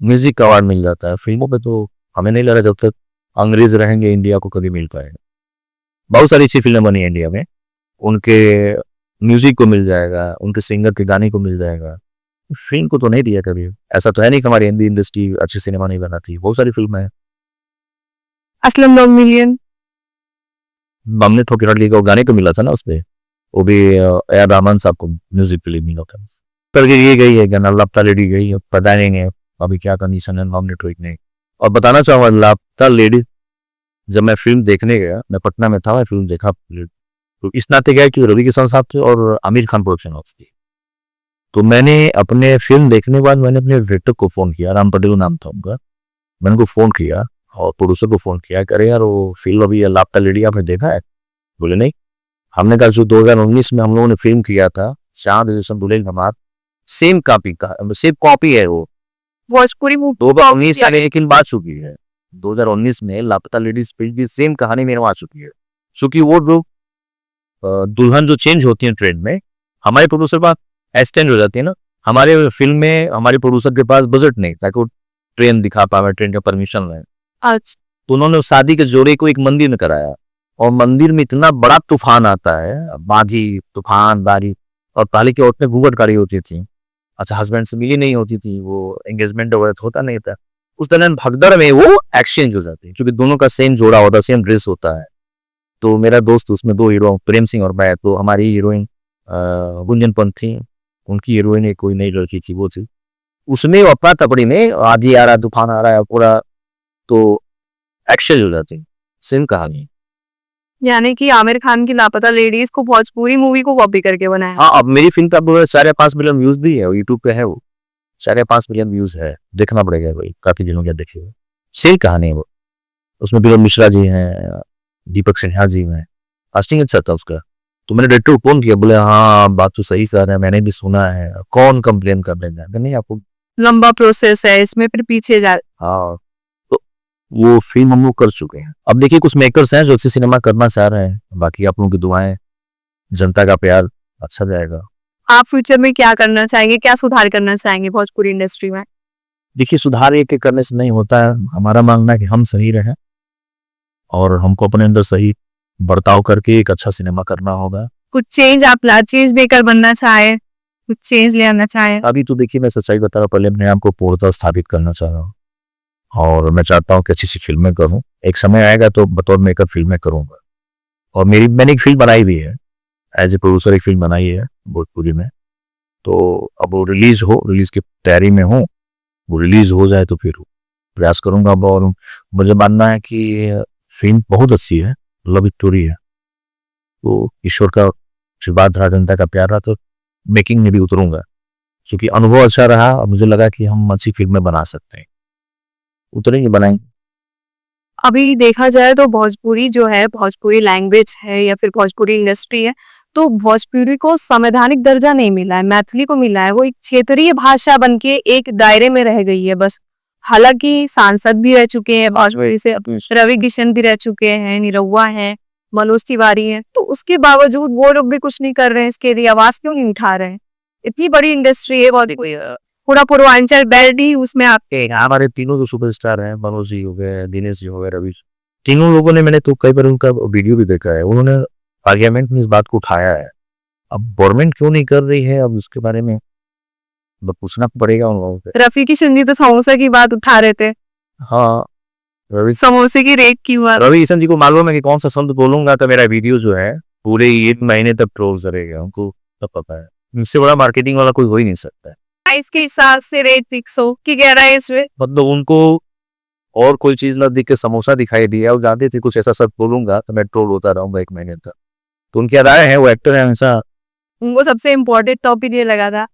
म्यूजिक का अवार्ड मिल जाता है, फिल्मों पे तो हमें नहीं लग रहा जब तक अंग्रेज रहेंगे इंडिया को कभी मिल पाएगा। बहुत सारी अच्छी फिल्में बनी है इंडिया में, उनके म्यूजिक को मिल जाएगा, उनके सिंगर के गाने को मिल जाएगा, फिल्म को तो नहीं दिया कभी। ऐसा तो है नहीं कि हमारी हिंदी इंडस्ट्री अच्छी सिनेमा नहीं बनाती, बहुत सारी फिल्में हैं। असलम डॉग मिलियन, हमने ठोकी लड़की को गाने को मिला था ना उसपे, वो भी ए रहमान साहब को म्यूजिक के लिए मिला था। करके ये गई है गाना, लापता लेडी गई है, पता नहीं है अभी क्या कंडीशन है, नॉमिनेट हुई नहीं। और बताना चाहूंगा, लापता लेडी जब मैं फिल्म देखने गया, मैं पटना में था, मैं फिल्म देखा तो इस नाते गया कि रवि किशन साहब थे और आमिर खान प्रोडक्शन हाउस थी। तो मैंने अपने फिल्म देखने के बाद मैंने अपने डायरेक्टर को फोन किया, राम पटेल नाम था उनका, मैंने उनको फोन किया और प्रोड्यूसर को फोन किया, करे यार वो फिल्म अभी लापता लेडी आपने देखा है? बोले नहीं। हमने कहा जो 2019 में हम लोगों ने फिल्म किया था चांद जैसा दुल्हन हमार, सेम कॉपी है वो भोजपुरी मूवी 2019 से, लेकिन बात चुकी है 2019 में लापता लेडीज फिल्म की सेम कहानी मेरे वहां आ चुकी है। क्योंकि वो जो दुल्हन जो चेंज होती है ट्रेन में, हमारे प्रोड्यूसर पास एक्सटेंड हो जाती है ना, हमारे फिल्म में हमारे प्रोड्यूसर के पास बजट नहीं ताकि वो ट्रेन दिखा पाए, ट्रेन का परमिशन ले। अच्छा, तो उन्होंने उस शादी के जोड़े को एक मंदिर में कराया, और मंदिर में इतना बड़ा तूफान आता है, बाजी तूफान बारिश, और पहले की औरतें घूंघट करी होती थी, अच्छा हस्बैंड से मिली नहीं होती थी, वो एंगेजमेंट होता नहीं था। उस दौरान भगदड़ में वो एक्सचेंज हो जाती है, क्योंकि दोनों का सेम जोड़ा होता है, सेम ड्रेस होता है। तो मेरा दोस्त, उसमें दो हीरो, प्रेम सिंह और मैं, तो हमारी हीरोइन गुंजन पंत थी, उनकी हीरोइन एक कोई नई लड़की थी, वो थी उसमें, अपना तपड़ी में आधी आ रहा तूफान आ रहा है पूरा, तो एक्सचेंज हो जाती, सेम कहानी। यानी कि आमिर खान की लापता लेडीज को भोजपुरी मूवी को कॉपी करके बनाया। हाँ, अब मेरी फिल्म का 5.5 मिलियन व्यूज भी है, यूट्यूब पे है, वो 5.5 मिलियन व्यूज है, देखना पड़ेगा भाई, काफी दिनों के देखे हुए। सेम कहानी है वो, उसमें विनोद मिश्रा जी हैं, दीपक सिन्हा जी हैं, कास्टिंग अच्छा था उसका। तो मैंने डायरेक्टर को फोन किया, बोले हाँ बात तो सही सर है, मैंने भी सुना है, कौन कंप्लेन कर देगा, नहीं आपको लंबा प्रोसेस है इसमें, फिर पीछे जा। हाँ, तो वो फिल्म हम लोग कर चुके हैं। अब देखिए कुछ मेकर्स हैं जो अच्छी सिनेमा करना चाह रहे हैं, बाकी आप लोगों की दुआएं, जनता का प्यार, अच्छा जाएगा। आप फ्यूचर में क्या करना चाहेंगे, क्या सुधार करना चाहेंगे भोजपुरी इंडस्ट्री में? देखिए सुधार एक करने से नहीं होता है, हमारा मानना है कि हम सही रहें और हमको अपने अंदर सही बर्ताव करके एक अच्छा सिनेमा करना होगा। कुछ चेंज आप चेंज मेकर बनना चाहे, कुछ चेंज ले आना चाहे? अभी तो देखिए मैं सच्चाई बता रहा हूँ, पहले अपने आप को पूर्णतः स्थापित करना चाह रहा हूँ, और मैं चाहता हूँ कि अच्छी सी फिल्में करूँ। एक समय आएगा तो बतौर मेकर फिल्में करूँगा, और मैंने एक फिल्म बनाई भी है, एज ए प्रोड्यूसर एक फिल्म बनाई है भोजपुरी में। तो अब वो रिलीज की तैयारी में हूँ, वो रिलीज हो जाए तो फिर प्रयास करूंगा। अब और मुझे मानना है कि फिल्म बहुत अच्छी है, लव स्टोरी है, तो ईश्वर का आशीर्वाद रहा, जनता का प्यार रहा, तो मेकिंग में भी उतरूंगा, क्योंकि अनुभव अच्छा रहा और मुझे लगा कि हम अच्छी फिल्में बना सकते हैं, उतरेंगे, बनाएंगे। अभी देखा जाए तो भोजपुरी जो है, भोजपुरी लैंग्वेज है या फिर भोजपुरी इंडस्ट्री है, तो भोजपुरी को संवैधानिक दर्जा नहीं मिला है, मैथिली को मिला है। वो एक क्षेत्रीय भाषा बनके एक दायरे में रह गई है बस। हालांकि सांसद भी रह चुके हैं भोजपुरी से, रवि किशन भी रह चुके हैं, निरहुआ है, मनोज तिवारी है, तो उसके बावजूद वो लोग भी कुछ नहीं कर रहे हैं, इसके लिए आवाज क्यों नहीं उठा रहे हैं? इतनी बड़ी इंडस्ट्री है, बहुत पूरा पूर्वांचल बेल्ट ही उसमें आप हमारे तीनों जो सुपरस्टार हैं, मनोज जी हो गए, दिनेश जी हो गए, रवि, तीनों लोगों ने, मैंने तो कई बार उनका वीडियो भी देखा है, उन्होंने पार्लियामेंट में इस बात को उठाया है। अब गवर्नमेंट क्यों नहीं कर रही है, अब उसके बारे में पूछना पड़ेगा उन लोगों से। रफी की सिंधी तो समोसा की बात उठा रहे थे, हाँ, रवि समोसे की रेट की बात। रवि किशन जी को मालूम है कि कौन सा शब्द बोलूंगा तो मेरा वीडियो जो है पूरे 1 महीने तक ट्रोल करेगा, उनको सब पता है। इससे बड़ा मार्केटिंग वाला कोई हो ही नहीं सकता है। प्राइस के हिसाब से रेट फिक्स हो कि कह रहा है इसमें, मतलब उनको और कोई चीज ना दिख के समोसा दिखाई दिया, और जानते थे कुछ ऐसा सब बोलूंगा तो मैं ट्रोल होता रहूंगा 1 महीने तक। तो उनकी अदाएं हैं, वो एक्टर है हमेशा। उनको सबसे इम्पोर्टेंट टॉपिक ये लगा था।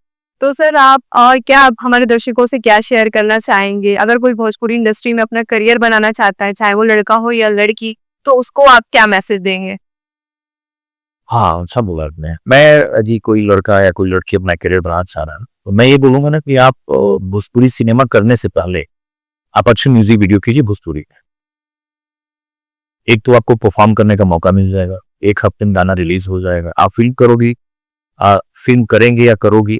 तो सर आप और क्या आप हमारे दर्शकों से क्या शेयर करना चाहेंगे, अगर कोई भोजपुरी इंडस्ट्री में अपना करियर बनाना चाहता है, चाहे वो लड़का हो या लड़की, तो उसको आप क्या मैसेज देंगे? हाँ, अच्छा बोला आपने। मैं जी कोई लड़का या कोई लड़की अपना करियर बनाना चाह रहा है तो मैं ये बोलूंगा ना कि आप भोजपुरी सिनेमा करने से पहले आप अच्छी म्यूजिक वीडियो कीजिए भोजपुरी में। एक तो आपको परफॉर्म करने का मौका मिल जाएगा, 1 हफ्ते में गाना रिलीज हो जाएगा, आप फिल्म करोगी, फिल्म करेंगे या करोगी,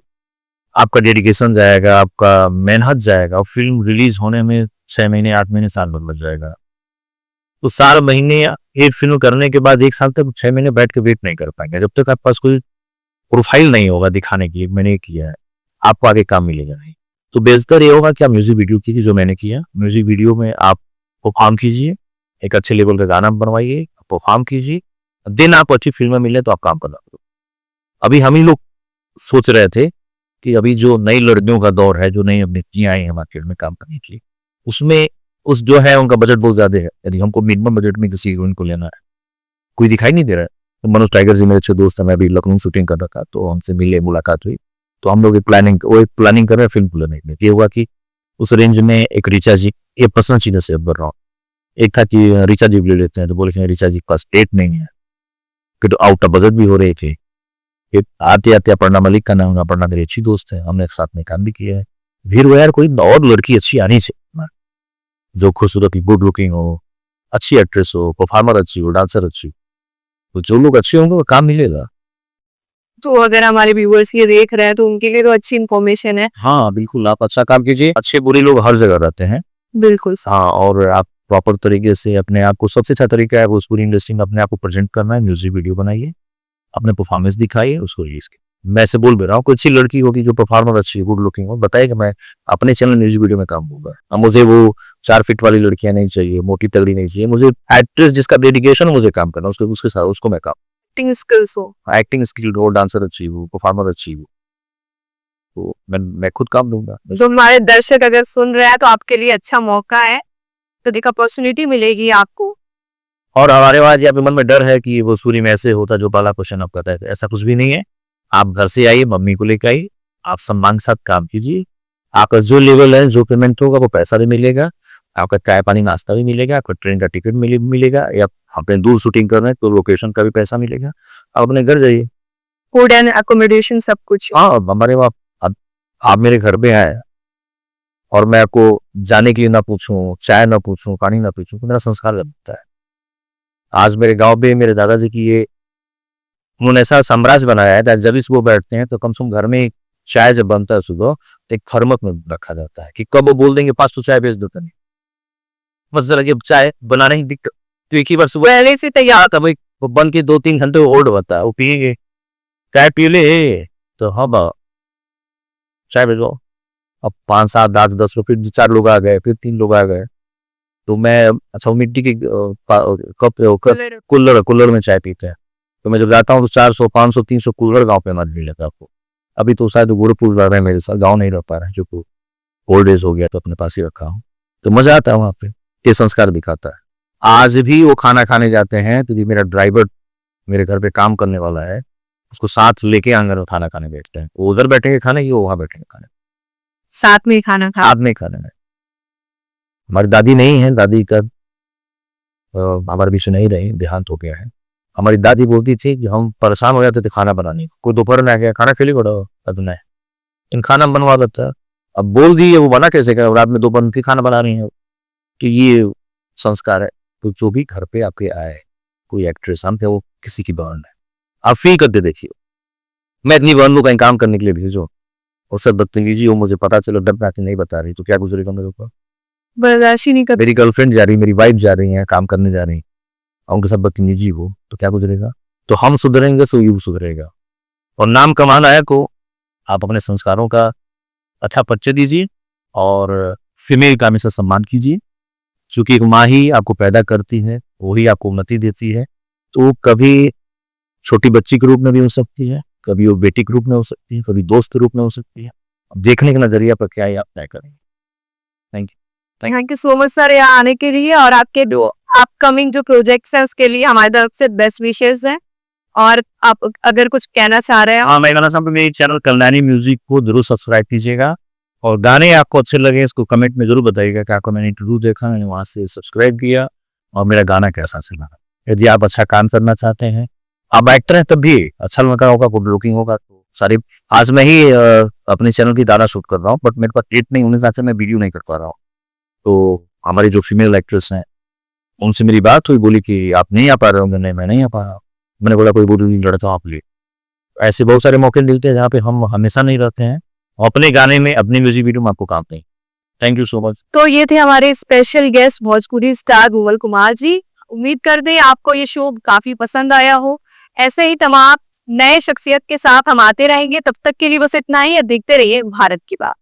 आपका डेडिकेशन जाएगा, आपका मेहनत जाएगा, और फिल्म रिलीज होने में 6 महीने 8 महीने साल भर लग जाएगा। तो 4 महीने एक फिल्म करने के बाद 1 साल तक 6 महीने बैठ के वेट नहीं कर पाएंगे, जब तक आपके पास कोई प्रोफाइल नहीं होगा दिखाने की मैंने ये किया है, आपको आगे काम मिलेगा नहीं। तो बेहतर ये होगा कि आप म्यूजिक वीडियो कीजिए जो मैंने किया, म्यूजिक वीडियो में आप परफॉर्म कीजिए, एक अच्छे लेवल का गाना बनवाइए, परफॉर्म कीजिए, देन आप अच्छी फिल्में मिले तो आप काम करना। अभी हम ही लोग सोच रहे थे कि अभी जो नई लड़कियों का दौर है, जो नई अभिनेत्रियां आई हैं मार्केट में काम करने के लिए, उसमें उस जो है उनका बजट बहुत ज्यादा है। यदि हमको मिनिमम बजट में किसी हीरोइन को लेना है, कोई दिखाई नहीं दे रहा है। तो मनोज टाइगर जी मेरे अच्छे दोस्त हैं, मैं अभी लखनऊ शूटिंग कर रहा था तो हमसे मिले, मुलाकात हुई, तो हम लोग एक प्लानिंग कर रहे हैं फिल्म को लेने के लिए। ये हुआ कि उस रेंज में एक ऋचा जी, ये पर्सनल चीजें से बढ़ रहा हूँ, एक था कि ऋचा जी ले लेते हैं, तो बोले ऋचा जी के पास डेट नहीं है, फिर आउट ऑफ बजट भी हो रहे थे। फिर आते आते अपर्णा मलिक का नाम, अपर्णा मेरी अच्छी दोस्त है, हमने साथ में काम भी किया है। फिर वो यार कोई और लड़की अच्छी आनी चाहिए जो खूबसूरत, गुड लुकिंग हो, अच्छी एक्ट्रेस हो, परफॉर्मर अच्छी हो, डांसर अच्छी हो, तो जो लोग अच्छे होंगे वो काम मिलेगा। तो अगर हमारे व्यूअर्स ये देख रहे हैं तो उनके लिए तो अच्छी इन्फॉर्मेशन है। हाँ बिल्कुल, आप अच्छा काम कीजिए, अच्छे बुरे लोग हर जगह रहते हैं। बिल्कुल। हाँ, और आप प्रॉपर तरीके से अपने आप को, सबसे अच्छा तरीका है भोजपुरी इंडस्ट्री में अपने आप को प्रेजेंट करना है, म्यूजिक वीडियो बनाइए, अपने परफॉर्मेंस दिखाइए, उसको रिलीज कीजिए। मैं से बोल भी रहा हूँ, कोई अच्छी लड़की होगी जो परफॉर्मर अच्छी गुड लुकिंग हो, बताएगा मैं अपने चैनल म्यूजिक वीडियो में काम होगा। अब मुझे वो 4 फीट वाली लड़कियां नहीं चाहिए, मोटी तगड़ी नहीं चाहिए, मुझे एक्ट्रेस जिसका डेडिकेशन मुझे काम करना, उसके साथ उसको मैं काम, एक्टिंग स्किल्स हो, एक्टिंग स्किल हो, डांसर अच्छी हो, परफॉर्मर अच्छी हो, तो मैं खुद काम दूंगा। जो हमारे दर्शक अगर सुन रहे हैं तो आपके लिए अच्छा मौका है, तो एक अपॉर्चुनिटी मिलेगी आपको। और हमारे वहां यहाँ पे मन में डर है कि वो सूरी में ऐसे होता जो पहला क्वेश्चन आप कहता है, ऐसा कुछ भी नहीं है। आप घर से आइए, मम्मी को लेकर आइए, आप सम्मान के साथ काम कीजिए, आपका जो लेवल है, जो पेमेंट होगा वो पैसा भी मिलेगा, आपका चाय पानी नाश्ता भी मिलेगा, आपका ट्रेन का टिकट मिलेगा, या अपने दूर शूटिंग कर रहे हैं तो लोकेशन का भी पैसा मिलेगा, आप अपने घर जाइए। फूड एंड अकोमोडेशन सब कुछ। हाँ, हमारे वहाँ आप मेरे घर पे आए और मैं आपको जाने के लिए ना पूछूं, चाय ना पूछूं, पानी ना पूछूं, तो मेरा संस्कार लगता है। आज मेरे गांव पे मेरे दादाजी की ये उन्होंने ऐसा साम्राज्य बनाया है, जब भी सुबह बैठते हैं तो कम से कम घर में चाय जब बनता है सुबह तो एक थर्मस में रखा जाता है कि कब वो बोल देंगे 500 चाय बेच दो, नहीं बस जरा ये चाय बनाने ही दिक्कत, तो एक ही बार सुबह पहले से तैयार। तब वो बन के 2-3 घंटे ओल्ड होता है, वो पिएंगे, चाय पी ले तो हाँ चाय भेजो। अब 5-7-8-10 रुपये, 4 लोग आ गए, फिर 3 लोग आ गए, तो मैं अच्छा वो मिट्टी के कुल्लड़ में चाय पीते हैं, तो मैं जब जाता हूँ तो 400-500-300 कुल्लड़ गाँव पे मिल लेता आपको। अभी तो शायद गोरखपुर रह रहे हैं मेरे साथ, गाँव नहीं रह पा रहे हैं, जो ओल्ड एज हो गया तो अपने पास ही रखा हूँ, तो मजा आता है वहाँ पे, ये संस्कार दिखाता है। आज भी वो खाना खाने जाते हैं तो मेरा ड्राइवर मेरे घर पे काम करने वाला है, उसको साथ लेके आंगन में खाना खाने बैठते हैं, वो उधर बैठेंगे खाने, ये वहां बैठेंगे खाने, साथ में खाना खा। साथ में खाने में। हमारी दादी नहीं है, दादी का हमारे बीच नहीं रही, देहांत हो गया है। हमारी दादी बोलती थी कि हम परेशान हो जाते थे खाना बनाने को, कोई दोपहर में आ गया खाना खेली बड़ा अदना है, इन खाना बनवा लेता है। अब बोल दी है, वो बना कैसे कर, रात में दोपहर में फिर खाना बना रही है, तो ये संस्कार है। तो जो भी घर पे आपके आए, कोई एक्ट्रेस हम थे, वो किसी की बहन है, आप फील करते देखिए, मैं इतनी बहन को कहीं काम करने के लिए भेजो और सब बदतमीजी हो, मुझे पता चलो डर आती नहीं बता रही, तो क्या गुजरेगा मेरे ऊपर। बर्दाश्त ही नहीं कर मेरी गर्लफ्रेंड जा रही, मेरी वाइफ जा रही है, काम करने जा रही, और उनके साथ बदतमीजी हो तो क्या गुजरेगा। तो हम सुधरेंगे तो युग सुधरेगा। और नाम कमाना है को आप अपने संस्कारों का अच्छा परिचय दीजिए और फीमेल का हमेशा सम्मान कीजिए, क्योंकि एक माँ ही आपको पैदा करती है, वही आपको उन्नति देती है। तो कभी छोटी बच्ची के रूप में भी हो सकती है, कभी वो बेटी के रूप में हो सकती है, कभी दोस्त के रूप में हो सकती है। अब देखने का नजरिया पर क्या है आप तय करेंगे। Thank you. Thank you so much sir यहाँ आने के लिए, और आपके अपकमिंग जो प्रोजेक्ट्स हैं उसके लिए हमारी तरफ से बेस्ट विशेस हैं। और आप अगर कुछ कहना चाह रहे हैं हाँ, मैं कहना चाहूँ मेरे चैनल कल्याणी म्यूजिक को जरूर सब्सक्राइब कीजिएगा, और गाने आपको अच्छे लगे इसको कमेंट में जरूर बताइएगा कि आपको मैंने इंटरव्यू देखा, मैंने वहां से सब्सक्राइब किया और मेरा गाना कैसा चला। यदि आप अच्छा काम करना चाहते हैं, आप एक्टर हैं, तब भी अच्छा लगा होगा, गुड लुकिंग होगा, तो सारे आज मैं ही अपने चैनल की दाना शूट कर रहा हूँ, बट मेरे पास डेट नहीं होने से मैं वीडियो नहीं कर पा रहा हूँ। तो हमारी जो फीमेल एक्ट्रेस हैं उनसे मेरी बात हुई, बोली कि आप नहीं आ पा रहे हो। मैं नहीं आ पा रहा हूँ। मैंने बोला कोई बोली लड़का आप ले। ऐसे बहुत सारे मौके मिलते हैं जहाँ पे हम हमेशा नहीं रहते हैं, और अपने गाने में अपने म्यूजिक वीडियो में आपको काम नहीं। Thank you so much. तो ये थे हमारे special guest Bhojpuri star Vimal Kumar ji. उम्मीद करते हैं आपको ये शो काफी पसंद आया हो। ऐसे ही तमाम नए शख्सियत के साथ हम आते रहेंगे। तब तक के लिए बस इतना ही। अब देखते रहिए भारत की बात।